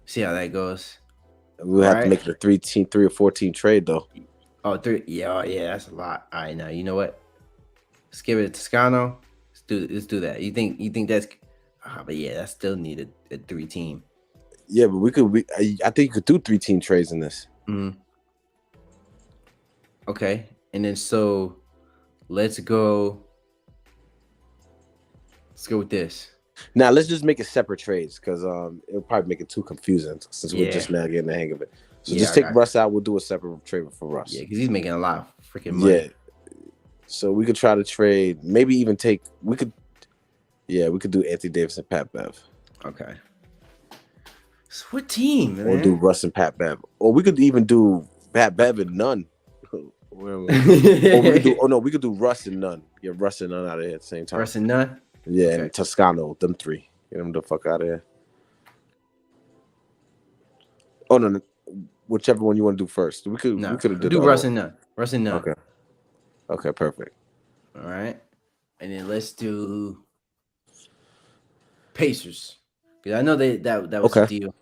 See how that goes. We'll have to Right? make it a 3 or 4 team trade though. Oh, three. Yeah, oh, yeah, that's a lot. All right, now you know what? Let's give it to Toscano. Let's do that. You think that's? But yeah, that still needed a 3 team. Yeah, but we could. I think you could do 3 team trades in this. Mm. Okay, and then so let's go. Let's go with this. Now let's just make it separate trades because it'll probably make it too confusing since we're Yeah, just now getting the hang of it. So yeah, just I take got you. Russ out. We'll do a separate trade for Yeah, Russ. because he's making a lot of freaking Yeah. money. So we could try to trade. Maybe even take. We could. Yeah, we could do Anthony Davis and Pat Bev. Okay. So what team, Or do man? Russ and Pat Bev. Or we could even do Pat Bev and none. Or we could do. Oh no, we could do Russ and none. Get Russ and none out of here at the same time. Russ and Nunn. Yeah, Okay. and Toscano, them 3. Get them the fuck out of here. Oh no, whichever one you want to do first. We could. No, We could have we'll did do the other Russ one. and Nunn. Russ and Nunn. Okay. Okay. Perfect. All right. And then let's do Pacers. Because I know that was a Okay. deal.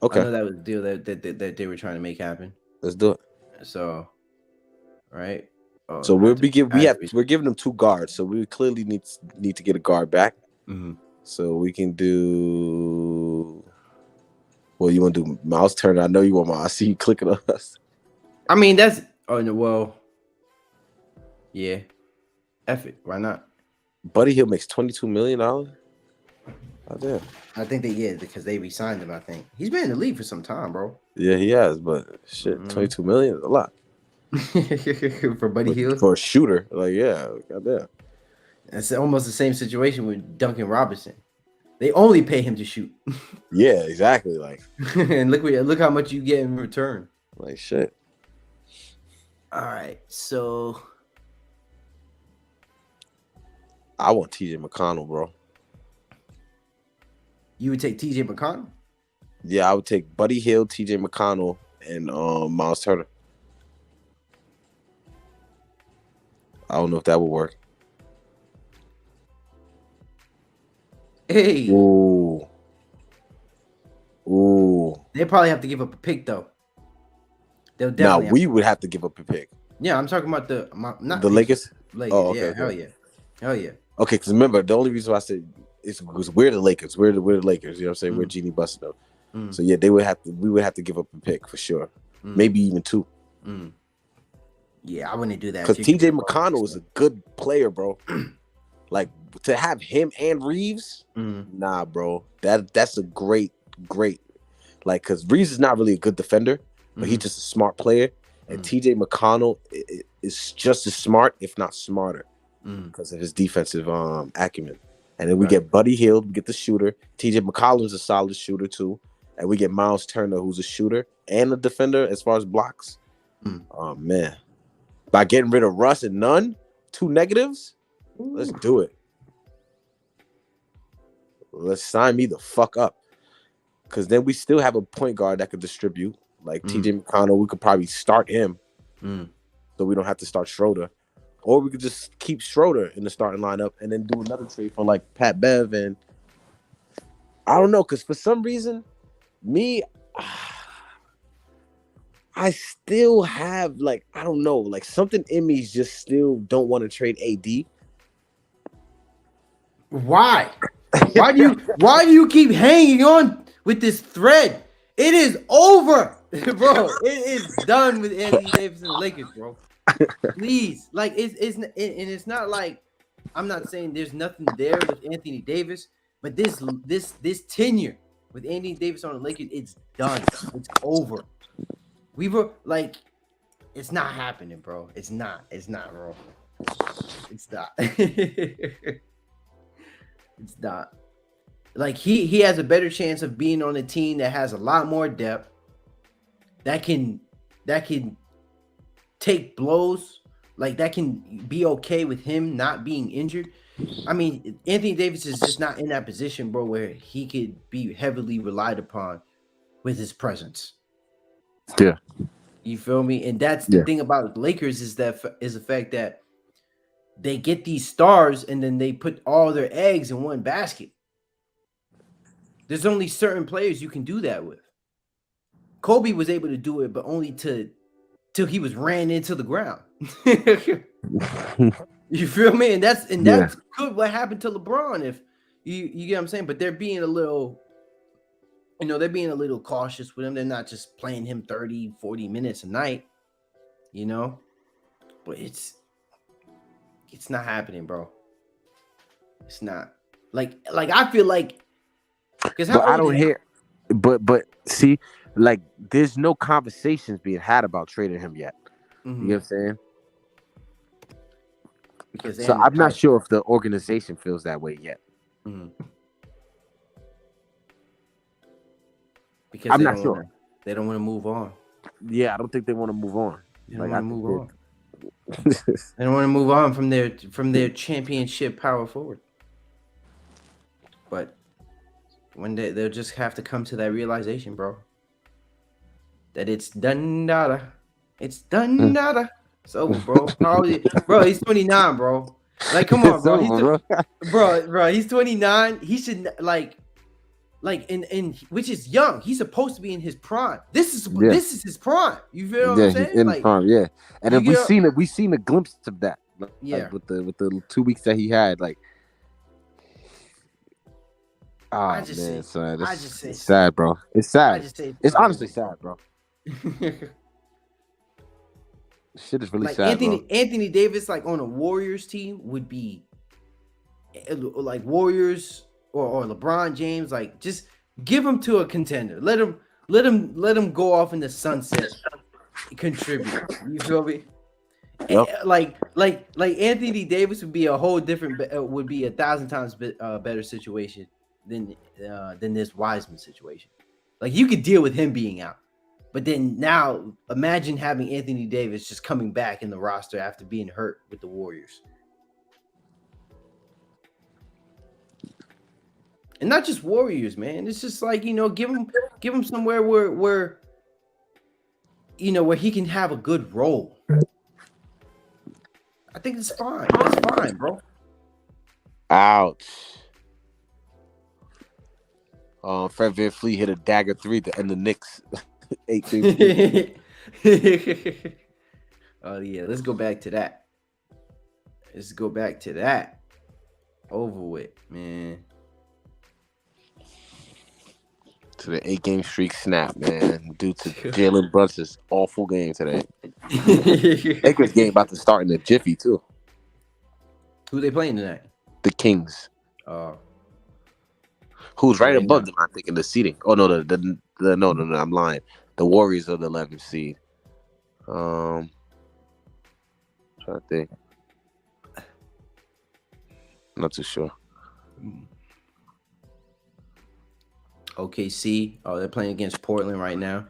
I Okay. know that was a deal that they were trying to make happen. Let's do it. So, right. Oh, So I have to, I have to be, we're giving them 2 guards. So we clearly need to get a guard back. mm-hmm. So we can do. Well, you want to do Miles Turner? I know you want Miles. I see you clicking on us. I mean, that's oh no, well, yeah, F it. Why not? Buddy Hill makes $22 million. Oh damn. I think they because they re-signed him. I think he's been in the league for some time, bro. Yeah, he has, but shit, 22 million is a lot For Buddy Hield for a shooter. Like, yeah, goddamn. It's almost the same situation with Duncan Robinson. They only pay him to shoot. Yeah, exactly. Like, And look how much you get in return. like shit. All right, so I want TJ McConnell, bro. you would take TJ McConnell? Yeah, I would take Buddy Hill, TJ McConnell, and Miles Turner. I don't know if that would work. Hey. Ooh. They probably have to give up a pick though. They'll Now definitely. we would have to give up a pick. Yeah, I'm talking about not the Lakers. Lakers. Oh, okay, yeah, okay. hell yeah. Okay, because remember the only reason why I said it was we're the Lakers. We're the Lakers. You know what I'm saying? We're Genie Buster. So yeah, we would have to give up a pick for sure. Maybe even 2. Yeah, I wouldn't do that. Because TJ McConnell is a good player, bro. Like to have him and Reeves, nah, bro. That's a great. Like, because Reeves is not really a good defender, but he's just a smart player. And TJ McConnell is just as smart, if not smarter, because of his defensive acumen. And then we get Buddy Hield, we get the shooter. TJ McConnell is a solid shooter too. And we get Miles Turner, who's a shooter and a defender as far as blocks. Oh, man. By getting rid of Russ and Nunn, 2 negatives, let's do it. Let's sign me the fuck up. Because then we still have a point guard that could distribute. Like TJ McConnell, we could probably start him. So we don't have to start Schroeder. Or we could just keep Schroeder in the starting lineup and then do another trade for like Pat Bev. And I don't know, because for some reason, I still have like, I don't know, like something in me just still don't want to trade AD. Why? Why do you keep hanging on with this thread? It is over, bro. It is done with Anthony Davis and the Lakers, bro. Please, like it's not like I'm not saying there's nothing there with Anthony Davis, but this tenure with Anthony Davis on the Lakers, it's done. It's over. We were like, it's not happening, bro. It's not, bro. It's not. It's not. Like he has a better chance of being on a team that has a lot more depth, that can take blows, like that can be okay with him not being injured. I mean, Anthony Davis is just not in that position, bro, where he could be heavily relied upon with his presence. Yeah. You feel me? And that's the thing about the Lakers is the fact that they get these stars and then they put all their eggs in one basket. There's only certain players you can do that with. Kobe was able to do it, but only till he was ran into the ground. You feel me? And Yeah. that's good. What happened to LeBron? If you get what I'm saying, but they're being a little, they're being a little cautious with him. They're not just playing him 30, 40 minutes a night, but it's not happening, bro. It's not like I feel like because how But I old don't is hear. But see, like, there's no conversations being had about trading him yet. You know what I'm saying? because they're So in the I'm not pipe. sure if the organization feels that way yet. Mhm. Because I'm they not don't want sure. to they don't want to move on. Yeah, I don't think they want to move on. They don't Like, want I to think move on. that. They don't want to move on from their championship power forward. But one day they'll just have to come to that realization, bro. That it's done nada. It's done nada. It's over, bro. How old is he? Bro, he's 29, bro. Like, come on, It's bro. over, bro. Bro, he's 29. He should like in which is young. He's supposed to be in his prime. This is Yeah, this is his prime. You feel what I'm yeah, he's saying? in Like prime. Yeah, and you then we get seen it. We seen a glimpse of that, like yeah. with the 2 weeks that he had. Like, I oh just man, say son, I this just say it's sad, bro. It's sad. It's start honestly over, sad, bro. bro. Shit is really Like sad, bro. Anthony Davis, like on a Warriors team, would be like Warriors or LeBron James. Like just give him to a contender. Let him go off in the sunset, contribute. You feel me? Yep. Like Anthony Davis would be a whole different, would be 1,000 times better situation than this Wiseman situation. Like you could deal with him being out. But then now imagine having Anthony Davis just coming back in the roster after being hurt with the Warriors. And not just Warriors, man. It's just like, give him somewhere where where he can have a good role. I think it's fine. That's fine, bro. Ouch. Fred VanVleet hit a dagger 3 to end the Knicks 8-game streak. Oh yeah, let's go back to that. Let's go back to that. Over with, man. To the 8-game streak snap, man, due to Jalen Brunson's awful game today. Lakers game about to start in a jiffy too. Who they playing tonight? The Kings, Oh, who's so right they above not. them, I think, in the seating. Oh no, no, I'm lying. The Warriors are the 11th seed. Trying to think. Not too sure. OKC. Oh, they're playing against Portland right now.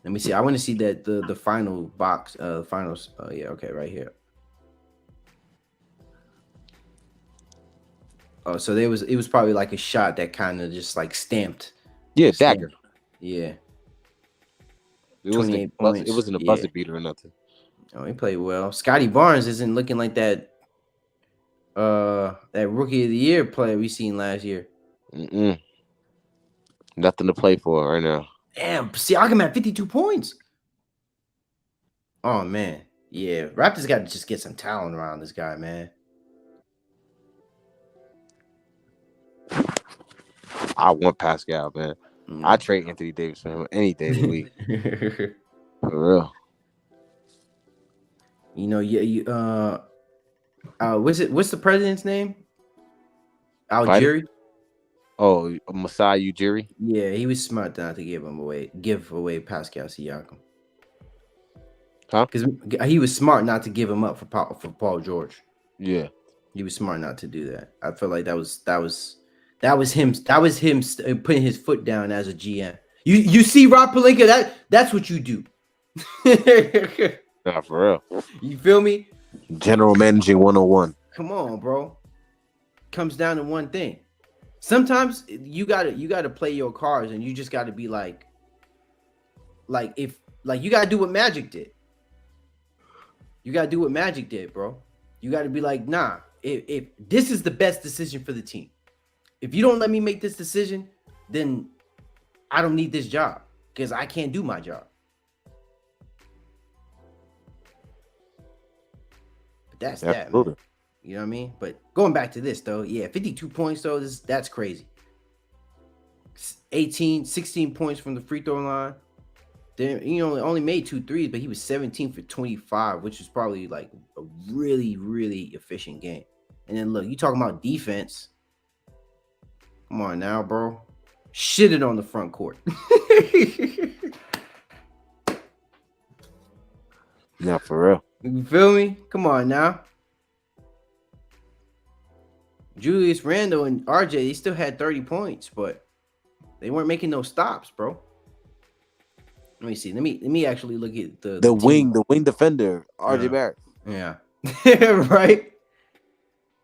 Let me see. I want to see that the final box. Finals. Oh yeah. Okay, right here. Oh, so it was probably like a shot that kind of just like stamped. Yeah, dagger. Yeah. It wasn't 28 it points. wasn't a Yeah. buzzer beater or nothing. Oh, he played well. Scotty Barnes isn't looking like that rookie of the year player we seen last year. Nothing to play for right now. Damn, Siakam at 52 points. Oh man. Yeah. Raptors got to just get some talent around this guy, man. I want Pascal, man. I trade Anthony Davis for him any day of the week. For real. What's the president's name? Fighter? Algieri? Oh, Masai Ujiri? Yeah, he was smart not to give away Pascal Siakam. Huh? Because he was smart not to give him up for Paul George. Yeah. He was smart not to do that. I feel like that was him putting his foot down as a GM. You see Rob Pelinka, that's what you do. Nah, for real. You feel me? General managing 101. Come on, bro. Comes down to one thing. Sometimes you gotta play your cards, and you just gotta be like if you gotta do what Magic did. You gotta do what Magic did, bro. You gotta be like, nah. If this is the best decision for the team, if you don't let me make this decision, then I don't need this job. because I can't do my job. But that's that, man. Absolutely. You know what I mean? But going back to this though, yeah, 52 points though, that's crazy. 16 points from the free throw line. Then he only made 2 threes, but he was 17 for 25, which is probably like a really, really efficient game. And then look, you talking about defense. Come on now, bro. Shitted on the front court. Yeah, for real. You feel me? Come on now. Julius Randle and RJ, they still had 30 points, but they weren't making no stops, bro. Let me see. Let me actually look at the wing, team. the wing defender, RJ Barrett. Yeah. Right.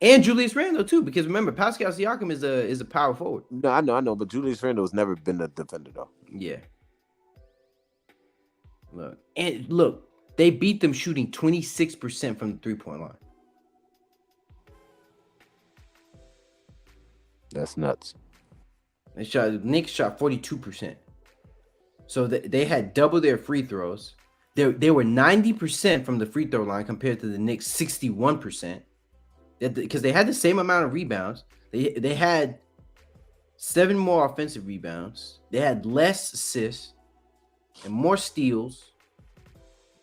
And Julius Randle too, because remember, Pascal Siakam is a power forward. No, I know, but Julius Randle has never been a defender though. Yeah. Look, they beat them shooting 26% from the 3-point line. That's nuts. Knicks shot 42%. So they had double their free throws. They were 90% from the free throw line compared to the Knicks 61%. Because they had the same amount of rebounds. They had 7 more offensive rebounds. They had less assists and more steals.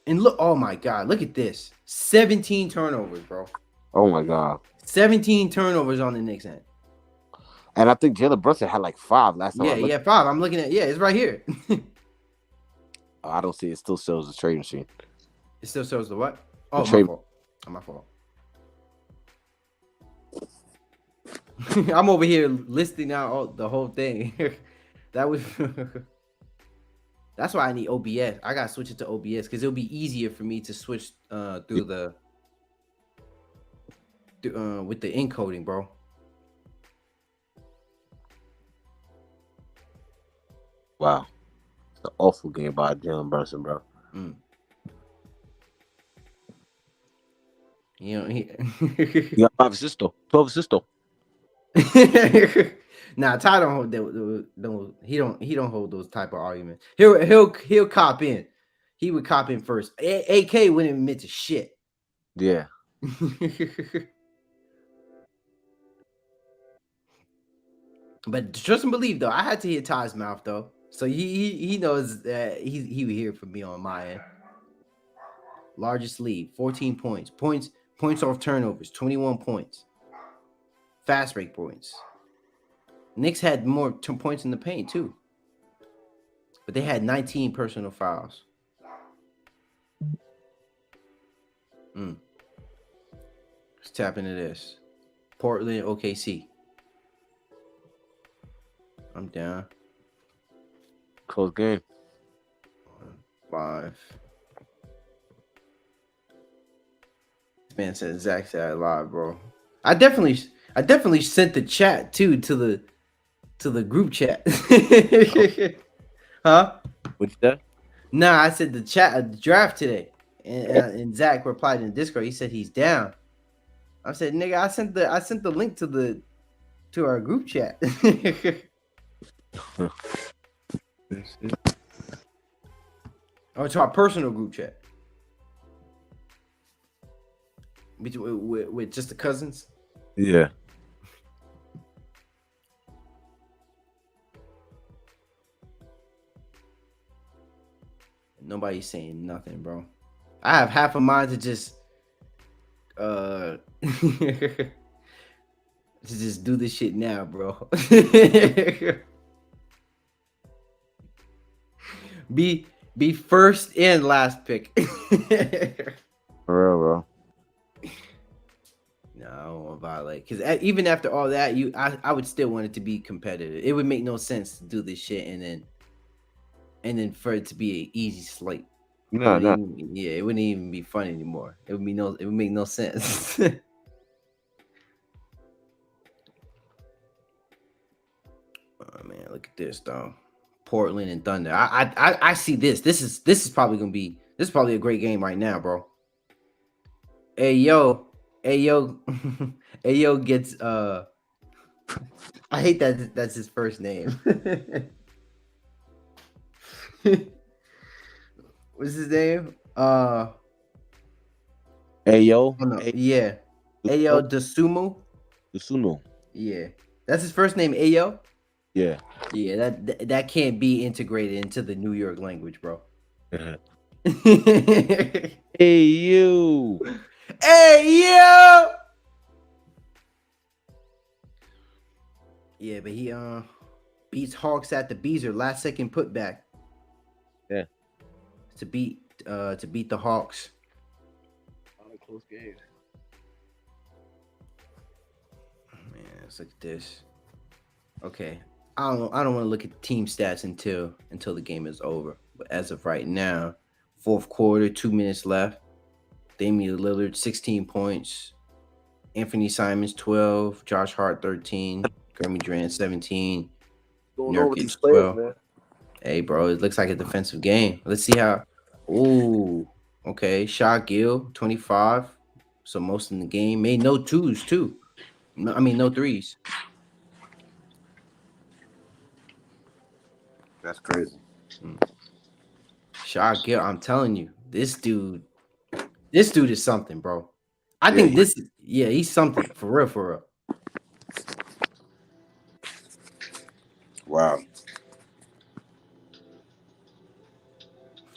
And look, oh my God, look at this. 17 turnovers, bro. Oh my God. 17 turnovers on the Knicks end. And I think Jalen Brunson had like 5 last time. Yeah, 5. I'm looking at, it's right here. I don't see it. Still shows the trade machine. It still shows the what? Oh, my fault. I'm over here listing out the whole thing. That was that's why I need OBS. I gotta switch it to OBS because it'll be easier for me to switch through the with the encoding, bro. Wow, it's an awful game by Jalen Brunson, bro. You know, he got 5 assists, 12 assists. Nah, Ty don't hold he don't hold those type of arguments. He'll cop in. He would cop in first. AK wouldn't admit to shit. Yeah. But trust and believe though, I had to hit Ty's mouth though, so he knows that he would hear from me on my end. Largest lead, 14 points. Points off turnovers, 21 points. Fast break points. Knicks had more points in the paint too, but they had 19 personal fouls. Let's tap into this. Portland, OKC. I'm down. Close game. 5. This man said Zach said live, bro. I definitely sent the chat too to the group chat. Huh? What'd you say? Nah, I said the draft today, and Zach replied in Discord. He said he's down. I said, nigga, I sent the link to our group chat. Or to our personal group chat. With just the cousins. Yeah. Nobody's saying nothing, bro. I have half a mind to just to just do this shit now, bro. Be first and last pick. For real, bro. No, I don't want to violate. Because even after all that, I would still want it to be competitive. It would make no sense to do this shit and then for it to be an easy slate. No. It wouldn't even be fun anymore. It would make no sense. Oh man, look at this though. Portland and Thunder. I see this. This is probably gonna be a great game right now, bro. Hey yo gets I hate that that's his first name. What's his name? Ayo, Oh no, yeah, Ayo Dosumu. Suno. Yeah, that's his first name, Ayo. Yeah. Yeah, that can't be integrated into the New York language, bro. Hey you. Hey yo. Yeah, but he beats Hawks at the Beezer last second putback Yeah. to beat the Hawks. Not a close game. Man, let's look at this. Okay. I don't want to look at team stats until the game is over. But as of right now, fourth quarter, 2 minutes left. Damian Lillard, 16 points. Anthony Simons, 12. Josh Hart, 13. Jeremy Grant, 17. Going on with these Nurkic, players, 12. man. Hey, bro, it looks like a defensive game. Let's see how. Ooh, okay. Shot Gill, 25. So most in the game. Made no twos, too. No, I mean, no threes. That's crazy. Shot Gill, I'm telling you, this dude is something, bro. I Yeah. think he's something for real, for real. Wow.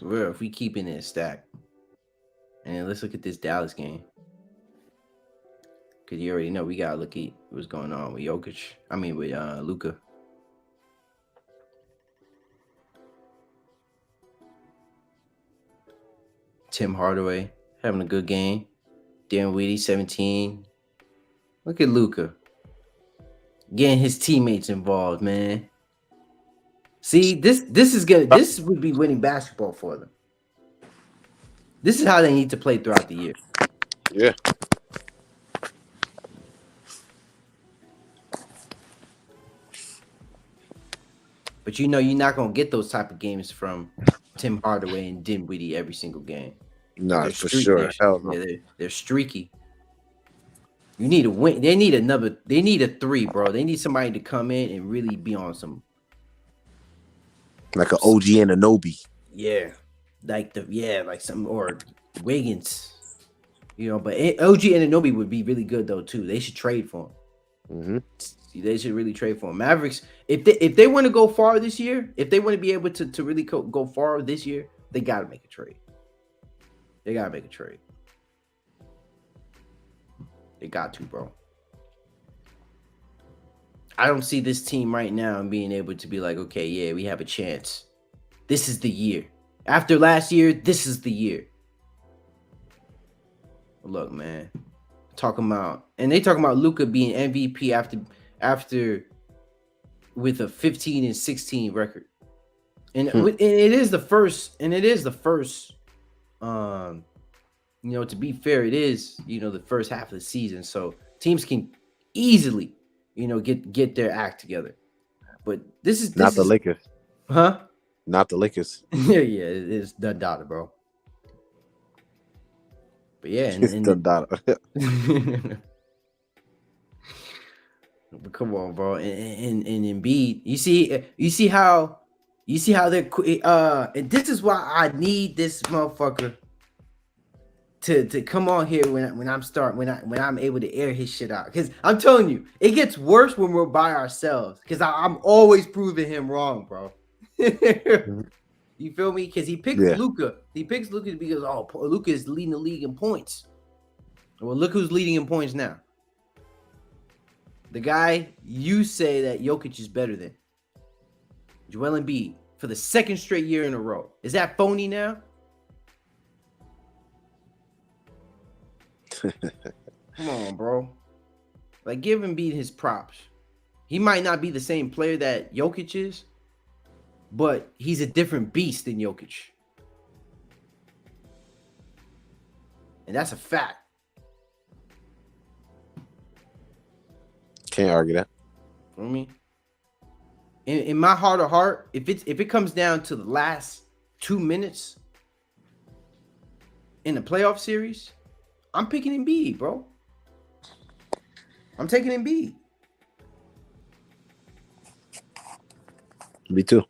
For real, if we keeping it stacked. And let's look at this Dallas game. Because you already know we got to look at what's going on with Jokic. I mean, with Luka. Tim Hardaway having a good game. Dan Weedy, 17. Look at Luka. Getting his teammates involved, man. See, this is good. This would be winning basketball for them. This is how they need to play throughout the year. Yeah. But you know you're not gonna get those type of games from Tim Hardaway and Dinwiddie every single game. Nah, They're for sure. Hell no. they're streaky. You need a win. They need another. They need a three, bro. They need somebody to come in and really be on some. Like an OG and an Obi. Yeah, like some or Wiggins. You know, but OG Anunoby would be really good though too. They should trade for him. Mm-hmm. They should really trade for him. Mavericks, if they want to go far this year, if they want to be able to really go far this year, they got to make a trade. They got to make a trade. They got to, bro. I don't see this team right now being able to be like, okay, yeah, we have a chance. This is the year. After last year, this is the year. Look, man. Talking about Luka being MVP after with a 15 and 16 record. And it is the first, to be fair, it is, the first half of the season. So teams can easily, get their act together. But this is Not the Lakers. Huh? Not the Lakers. yeah, it is done data, bro. But yeah, It's done data. But come on, bro. And Embiid, you see how they're and this is why I need this motherfucker to come on here when I'm able to air his shit out. Because I'm telling you, it gets worse when we're by ourselves. Because I'm always proving him wrong, bro. You feel me? Because he picks Luka. He picks Luka because Luka is leading the league in points. Well, look who's leading in points now. The guy you say that Jokic is better than, Joel Embiid, for the second straight year in a row. Is that phony now? Come on, bro. Like, give Embiid his props. He might not be the same player that Jokic is, but he's a different beast than Jokic. And that's a fact. Can't argue that. For me, in my heart of heart, if it comes down to the last 2 minutes in the playoff series, I'm picking Embiid, bro. I'm taking Embiid. Me too.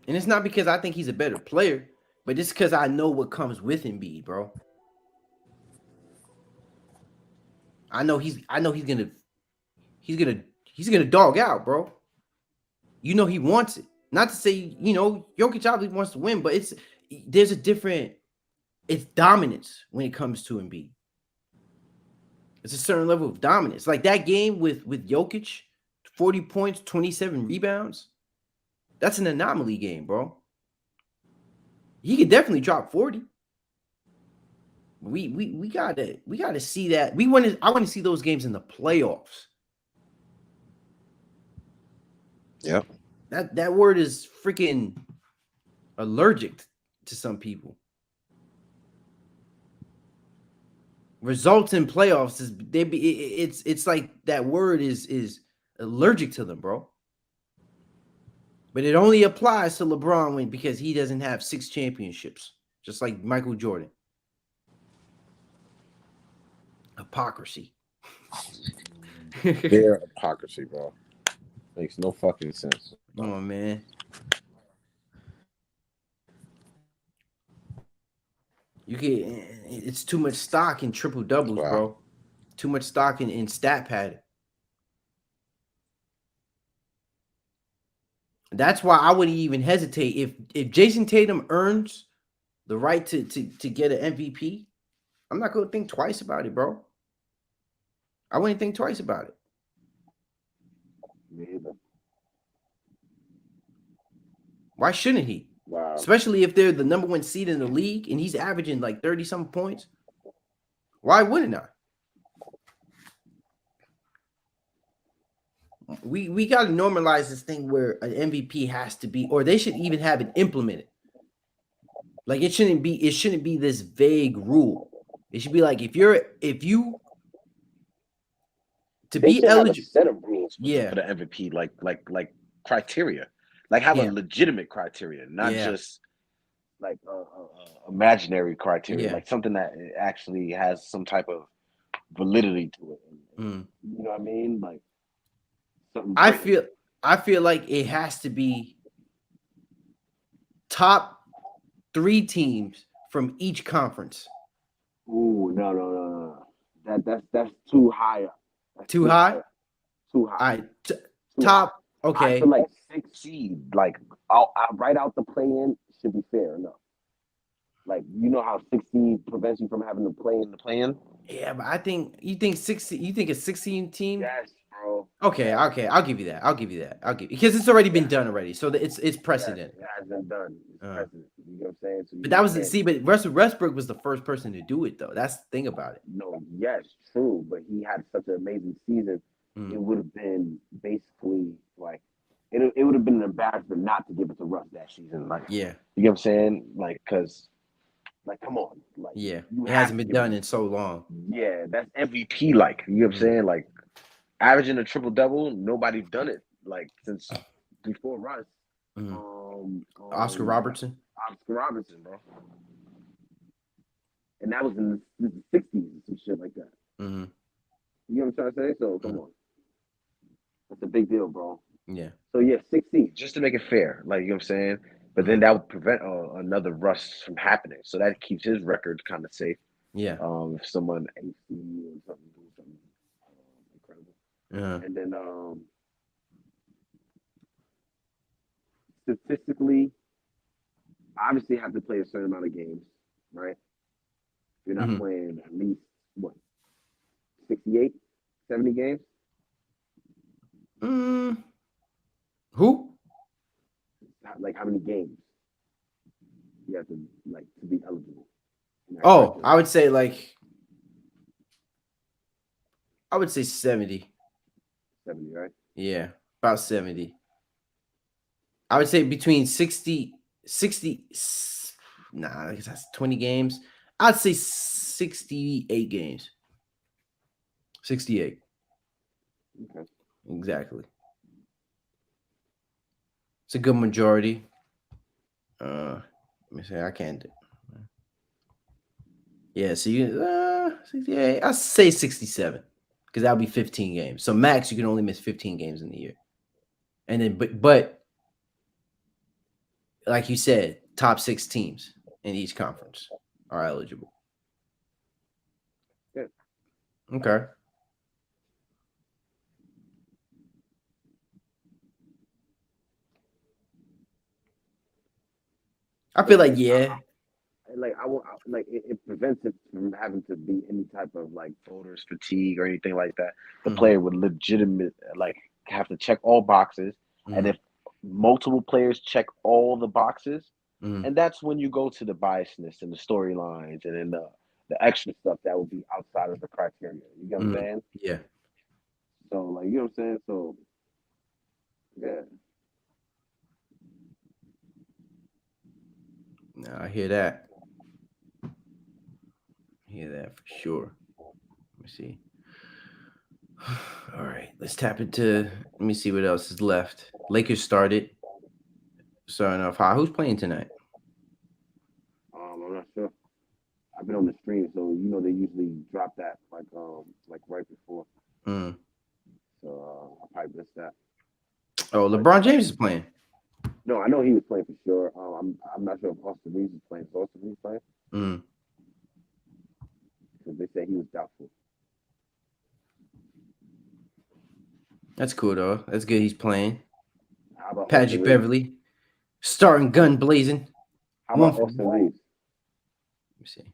And it's not because I think he's a better player, but it's because I know what comes with Embiid, bro. I know he's gonna dog out, bro. You know he wants it. Not to say, Jokic obviously wants to win, but there's a different it's dominance when it comes to Embiid. It's a certain level of dominance. Like that game with Jokic, 40 points, 27 rebounds. That's an anomaly game, bro. He could definitely drop 40. We gotta see that. I want to see those games in the playoffs. Yep. That word is freaking allergic to some people. Results in playoffs it's like that word is allergic to them, bro. But it only applies to LeBron because he doesn't have 6 championships, just like Michael Jordan. Hypocrisy. Bare hypocrisy, bro. Makes no fucking sense. Oh man. It's too much stock in triple doubles, Wow. bro. Too much stock in stat pad. That's why I wouldn't even hesitate if Jason Tatum earns the right to get an MVP. I'm not gonna think twice about it, bro. I wouldn't think twice about it. Me either. Why shouldn't he? Wow. Especially if they're the number 1 seed in the league and he's averaging like 30-something points. Why wouldn't I? We got to normalize this thing where an MVP has to be, or they should even have it implemented. Like it shouldn't be this vague rule. It should be like if you to They be should have a eligible. set of rules Yeah. for the MVP, like criteria, like have Yeah. a legitimate criteria, not Yeah. just like imaginary criteria, Yeah. like something that actually has some type of validity to it. Mm. You know what I mean? Like something. I feel like it has to be top 3 teams from each conference. Ooh, no. That's too high up. That's Too high? Up. Too high. All right. Too Top. high. Okay. I feel like 6 seed, like right out the play-in should be fair enough. Like you know how 6 seed prevents you from having to play in the play-in. Yeah, but I think you think a 16 team. Yes, bro. Okay, Yes. okay, I'll give you that. Because it's already been done already, so it's precedent. Yes, it has been done. It's precedent. You know what I'm saying? So but that was but Russell Westbrook was the first person to do it though. That's the thing about it. No, yes, true, but he had such an amazing season. It would have been basically like it would have been an embarrassment not to give it to Russ that season. Like, yeah, you know what I'm saying? Like, cause, like, come on, like, yeah, it hasn't been done in so long. Yeah, that's MVP. Like, you know what I'm saying? Like, averaging a triple double, nobody done it like since before Russ. Oscar Robertson. Oscar Robertson, bro. And that was in the 60s and some shit like that. Mm-hmm. You know what I'm trying to say? So come on, that's a big deal, bro. Yeah. So yeah, 16, just to make it fair, like you know what I'm saying. But then that would prevent another Russ from happening. So that keeps his record kind of safe. Yeah. If someone AC or something do something incredible, and then statistically, obviously have to play a certain amount of games, right? You're not playing at least what 68, 70 games. Who? Like how many games you have to like to be eligible? Oh, I would say 70. 70, right? Yeah, about 70. I would say between 60. Nah, I guess that's 20 games. I'd say 68 games. 68. Okay. Exactly. It's a good majority. Let me say I can't do. Yeah, so you 68. I'd say 67 because that'll be 15 games. So max, you can only miss 15 games in the year. And then, but like you said, top 6 teams in each conference are eligible. Yeah. Okay. I feel But like like yeah. I want like it prevents it from having to be any type of like voters fatigue or anything like that. The Mm-hmm. player would legitimate like have to check all boxes, and Mm-hmm. if multiple players check all the boxes, Mm-hmm. and that's when you go to the biasness and the storylines and then the extra stuff that would be outside of the criteria. You get what I'm Mm-hmm. saying? Yeah. So like you know what I'm saying? So yeah, No, I hear that. I hear that for sure. Let me see. All right, let's tap into. Let me see what else is left. Lakers started. Starting off high. Who's playing tonight? I'm not sure. I've been on the stream, so you know they usually drop that like right before. Mm. So I probably missed that. Oh, But LeBron James is playing. no, I know he was playing for sure. I'm not sure if Austin Reeves is playing. Is Austin Reeves playing? Mm. Because they said he was doubtful. That's cool though. That's good. He's playing. How about Austin Patrick Reeves? Beverly starting gun blazing. How One about for Austin one. Reeves? Let me see.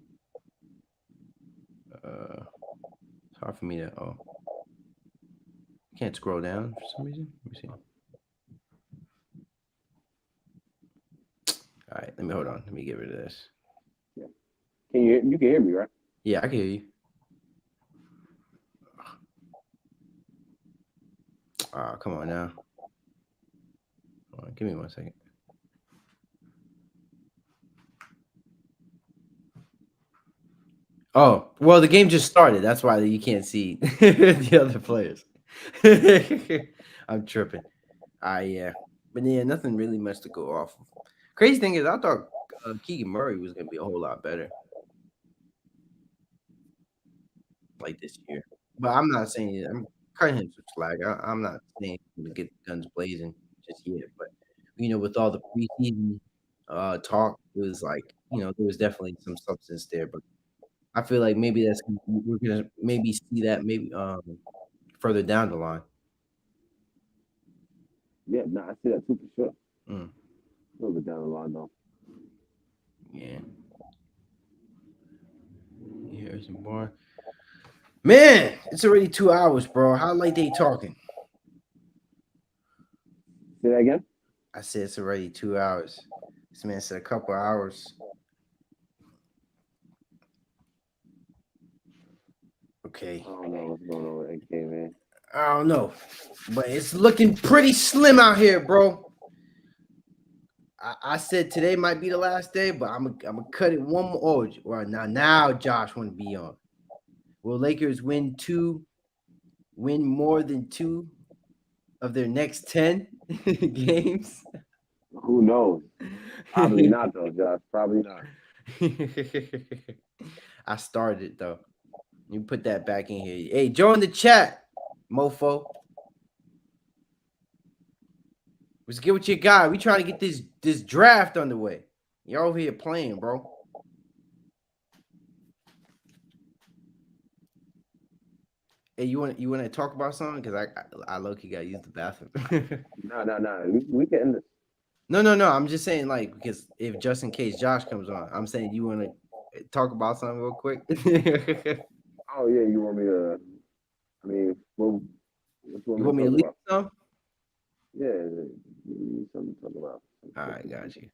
It's hard for me to. Oh, can't scroll down for some reason. Let me see. All right, let me hold on. Let me get rid of this. Yeah. You can hear me, right? Yeah, I can hear you. Oh, come on now. Hold on, give me 1 second. Oh, well, the game just started. That's why you can't see the other players. I'm tripping. Yeah. But yeah, nothing really much to go off of. Crazy thing is, I thought Keegan Murray was going to be a whole lot better like this year. But I'm not saying it. I'm cutting him some slack. I'm not saying to get the guns blazing just yet. But, with all the preseason talk, it was like, there was definitely some substance there. But I feel like maybe we're gonna maybe see that maybe further down the line. Yeah, no, I see that too for sure. Mm, A little bit down the line though. yeah, Harrison Barnes. Man, it's already 2 hours, bro. How late they talking? Say that again. I said it's already 2 hours. This man said a couple hours. Okay, I don't know what's going on with AK, man. I don't know, but it's looking pretty slim out here, bro. I said today might be the last day, but I'm gonna cut it one more. Oh, well, now Josh want to be on. Will Lakers win more than two of their next 10 games? Who knows? Probably not though, Josh. Probably not. I started though. You put that back in here. Hey, join the chat, mofo. Let's get what you got. We trying to get this draft underway. You're over here playing, bro. Hey, you want to talk about something? Because I low key got to use the bathroom. No. We can end this. No. I'm just saying, like, because if just in case Josh comes on, I'm saying you want to talk about something real quick. Oh yeah, you want me to? I mean, what you want You me to want me to talk leave about? some? Yeah, you need something to talk about. All right, got you.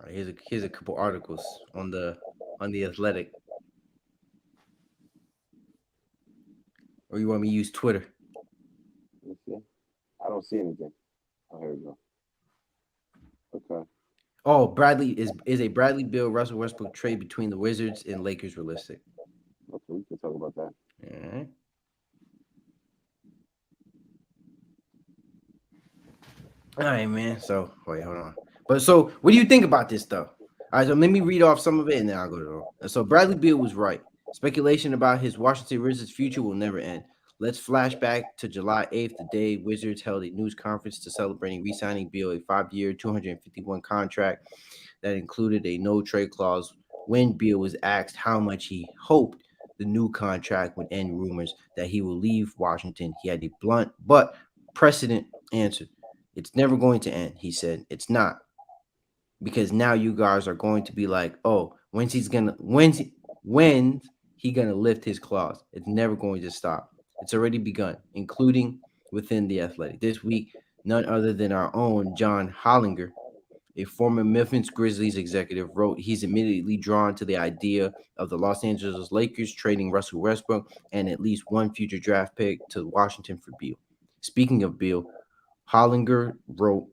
All right, here's a couple articles on the Athletic. Or you want me to use Twitter? Let's see. I don't see anything. Oh, here we go. Okay. Oh, is a Bradley Bill Russell Westbrook trade between the Wizards and Lakers realistic? Okay, we can talk about that. All right. All right, man. So wait, hold on. But so, what do you think about this though? All right, so let me read off some of it, and then I'll go to. So Bradley Beal was right. Speculation about his Washington Wizards future will never end. Let's flash back to July 8th, the day Wizards held a news conference to celebrating re-signing Beal a 5-year, 251 contract that included a no trade clause. When Beal was asked how much he hoped the new contract would end rumors that he will leave Washington, he had a blunt but precedent answer. It's never going to end, he said. It's not, because now you guys are going to be like, oh, when's he gonna lift his claws? It's never going to stop. It's already begun, including within the Athletic. This week, none other than our own John Hollinger, a former Memphis Grizzlies executive, wrote he's immediately drawn to the idea of the Los Angeles Lakers trading Russell Westbrook and at least one future draft pick to Washington for Beal. Speaking of Beal, Hollinger wrote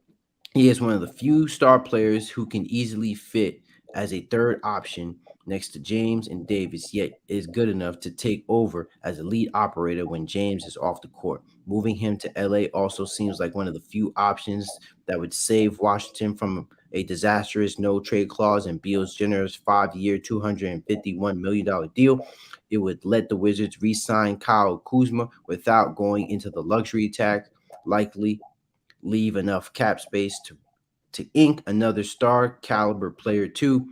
he is one of the few star players who can easily fit as a third option next to James and Davis, yet is good enough to take over as a lead operator when James is off the court. Moving him to LA also seems like one of the few options that would save Washington from a disastrous no trade clause and Beal's generous 5-year, $251 million deal. It would let the Wizards re sign Kyle Kuzma without going into the luxury tax, likely leave enough cap space to ink another star caliber player too.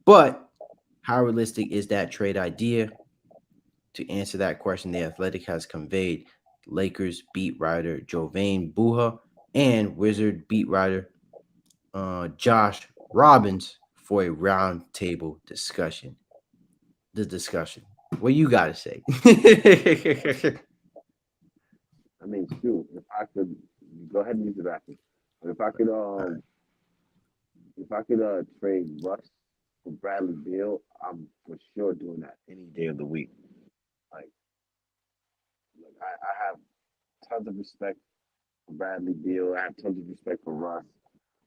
But how realistic is that trade idea? To answer that question, the Athletic has conveyed Lakers beat writer Jovain Buha and Wizard beat writer Josh Robbins for a roundtable discussion. The discussion. What you got to say? I mean, shoot, if I could go ahead and use the bathroom, but if I could trade Russ for Bradley Beal, I'm for sure doing that any day of the week. Like, I have tons of respect for Bradley Beal. I have tons of respect for Russ.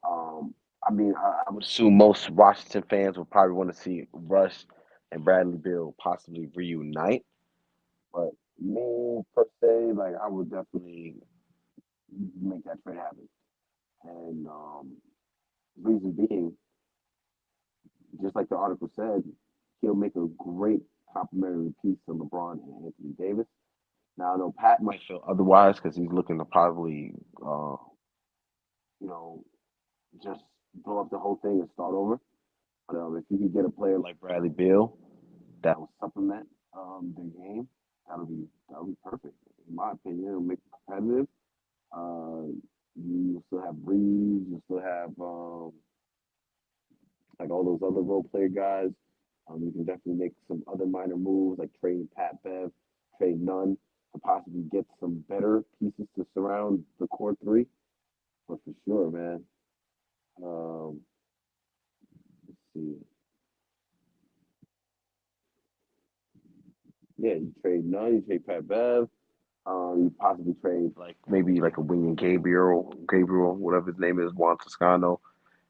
Um, I mean, I would assume most Washington fans would probably want to see Russ and Bradley Beal possibly reunite. But me per se, like I would definitely make that trade happen. And reason being, just like the article said, he'll make a great complementary piece to LeBron and Anthony Davis. Now I know Pat might feel otherwise because he's looking to probably, you know, just blow up the whole thing and start over. But if you could get a player like Bradley Beal that will supplement their game, that'll be perfect. In my opinion, it'll make it competitive. Uh, you still have Breeze, you still have like all those other role player guys. You can definitely make some other minor moves like trade Pat Bev, trade Nunn to possibly get some better pieces to surround the core three. But for sure, man. Um, let's see. Yeah, you trade Nunn, you trade Pat Bev. You possibly trade like maybe like a Wing Gabriel, whatever his name is, Juan Toscano,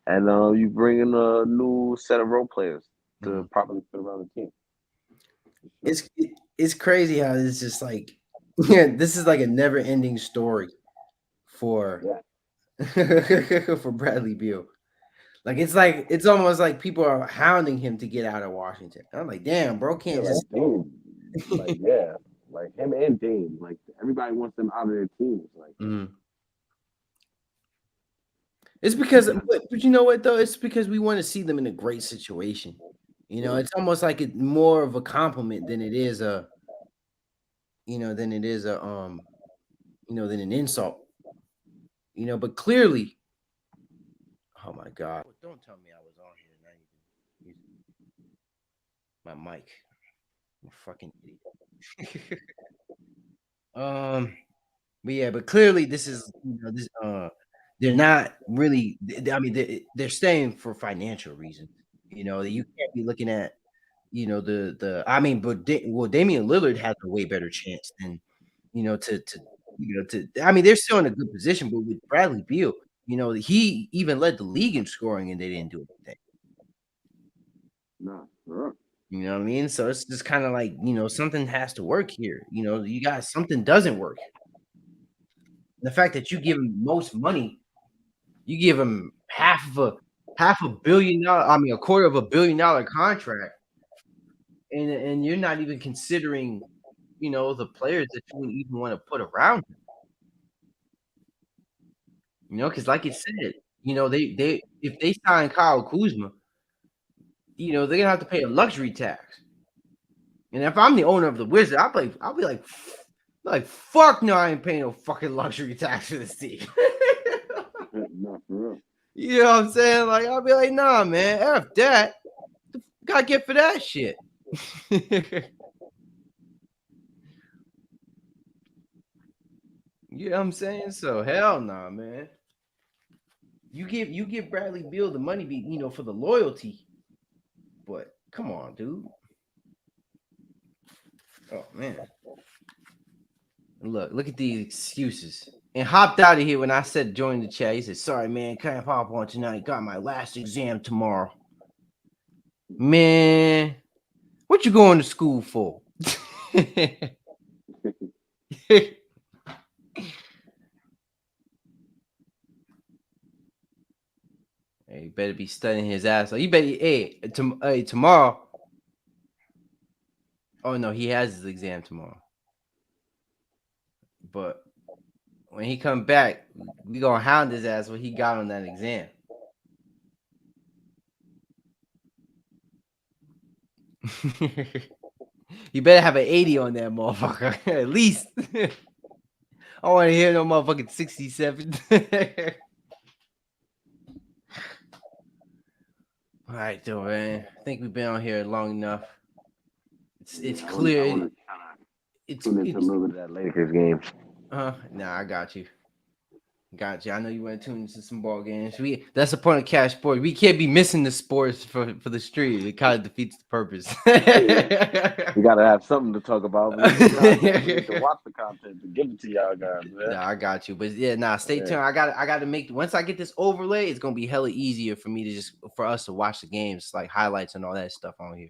and you bring in a new set of role players to Mhm. properly fit around the team. For sure. It's crazy how it's just like yeah, this is like a never ending story for Yeah, for Bradley Beal. Like it's almost like people are hounding him to get out of Washington. I'm like, damn, bro, yeah, can't like just Dame, like yeah, like him and Dame, like everybody wants them out of their teams. Like Mhm. It's because, because but you know what though? It's because we want to see them in a great situation. yeah, It's almost like it's more of a compliment than it is than it is than an insult. But clearly, oh my God, don't tell me I was on here and not even using my mic. I'm a fucking idiot. um, but yeah, but clearly this is this they're not really. I mean, they're staying for financial reasons. You can't be looking at the. I mean, but Damian Lillard has a way better chance than to. I mean, they're still in a good position, but with Bradley Beal, he even led the league in scoring, and they didn't do anything. nah, for You know what I mean? So it's just kind of like something has to work here. You got something doesn't work. The fact that you give him most money, you give him half a billion dollar, I mean a quarter of $1 billion contract, and you're not even considering, the players that you would even want to put around him. Because like you said, they if they sign Kyle Kuzma, they're gonna have to pay a luxury tax. And if I'm the owner of the Wizard, I'll be like, fuck no, I ain't paying no fucking luxury tax for this team. No, for real. You know what I'm saying? Like, I'll be like, nah, man, F that. Gotta get for that shit. You know what I'm saying? So hell nah, man. You give Bradley Beal the money, for the loyalty. But come on, dude. Oh man. Look at these excuses. And hopped out of here when I said join the chat. He said, sorry, man, can't pop on tonight. Got my last exam tomorrow. Man, what you going to school for? Hey, you better be studying his ass. You better, tomorrow. Oh no, he has his exam tomorrow. But when he come back, we gonna hound his ass what he got on that exam. You better have an 80 on that motherfucker, at least. I want to hear no motherfucking 67. All right, though, man. I think we've been on here long enough. It's clear. It's tune into a little bit of that Lakers game. Nah, I got you. Gotcha. I know you want to tune into some ball games. That's the point of Cash Sports. We can't be missing the sports for the street. It kind of defeats the purpose. We gotta have something to talk about. We need to watch the content to give it to y'all guys, man. Nah, I got you. But yeah, stay tuned. I got to make once I get this overlay, it's gonna be hella easier for me for us to watch the games, like highlights and all that stuff on here.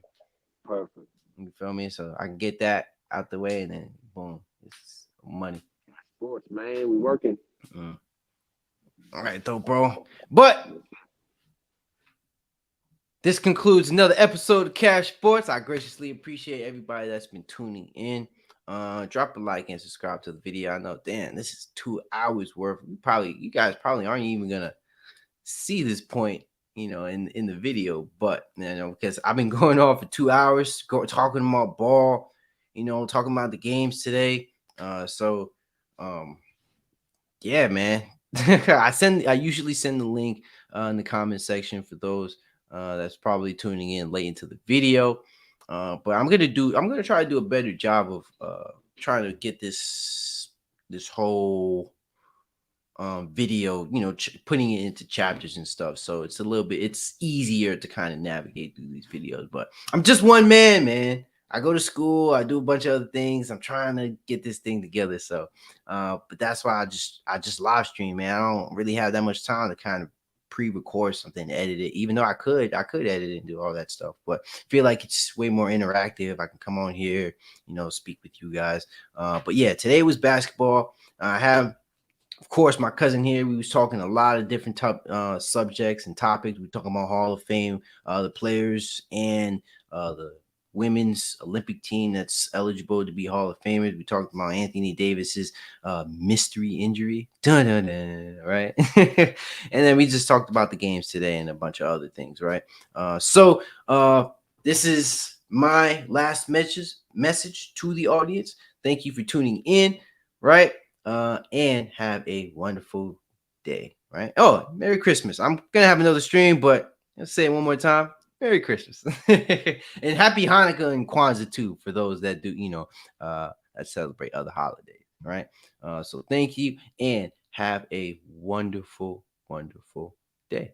Perfect. You feel me? So I can get that out the way, and then boom, it's money. Sports, man. We working. All right, though, bro. But this concludes another episode of Cash Sports. I graciously appreciate everybody that's been tuning in. Drop a like and subscribe to the video. I know, damn, this is 2 hours worth. You guys probably aren't even gonna see this point, in the video. But because I've been going on for 2 hours, talking about ball, talking about the games today. Yeah, man. I usually send the link in the comment section for those that's probably tuning in late into the video. But I'm gonna try to do a better job of trying to get this whole video, putting it into chapters and stuff. So it's easier to kind of navigate through these videos. But I'm just one man. I go to school, I do a bunch of other things. I'm trying to get this thing together. So, but that's why I just live stream, man. I don't really have that much time to kind of pre-record something, edit it, even though I could edit it and do all that stuff. But I feel like it's way more interactive. I can come on here, speak with you guys. But yeah, today was basketball. I have, of course, my cousin here. We was talking a lot of different subjects and topics. We talking about Hall of Fame, the players, and the women's Olympic team that's eligible to be Hall of Famers. We talked about Anthony Davis's mystery injury, right? And then we just talked about the games today and a bunch of other things, right? So this is my last message to the audience. Thank you for tuning in, right? And have a wonderful day, right? Oh, Merry Christmas. I'm gonna have another stream, but let's say it one more time. Merry Christmas. And happy Hanukkah and Kwanzaa too, for those that do, that celebrate other holidays, right? So thank you and have a wonderful, wonderful day.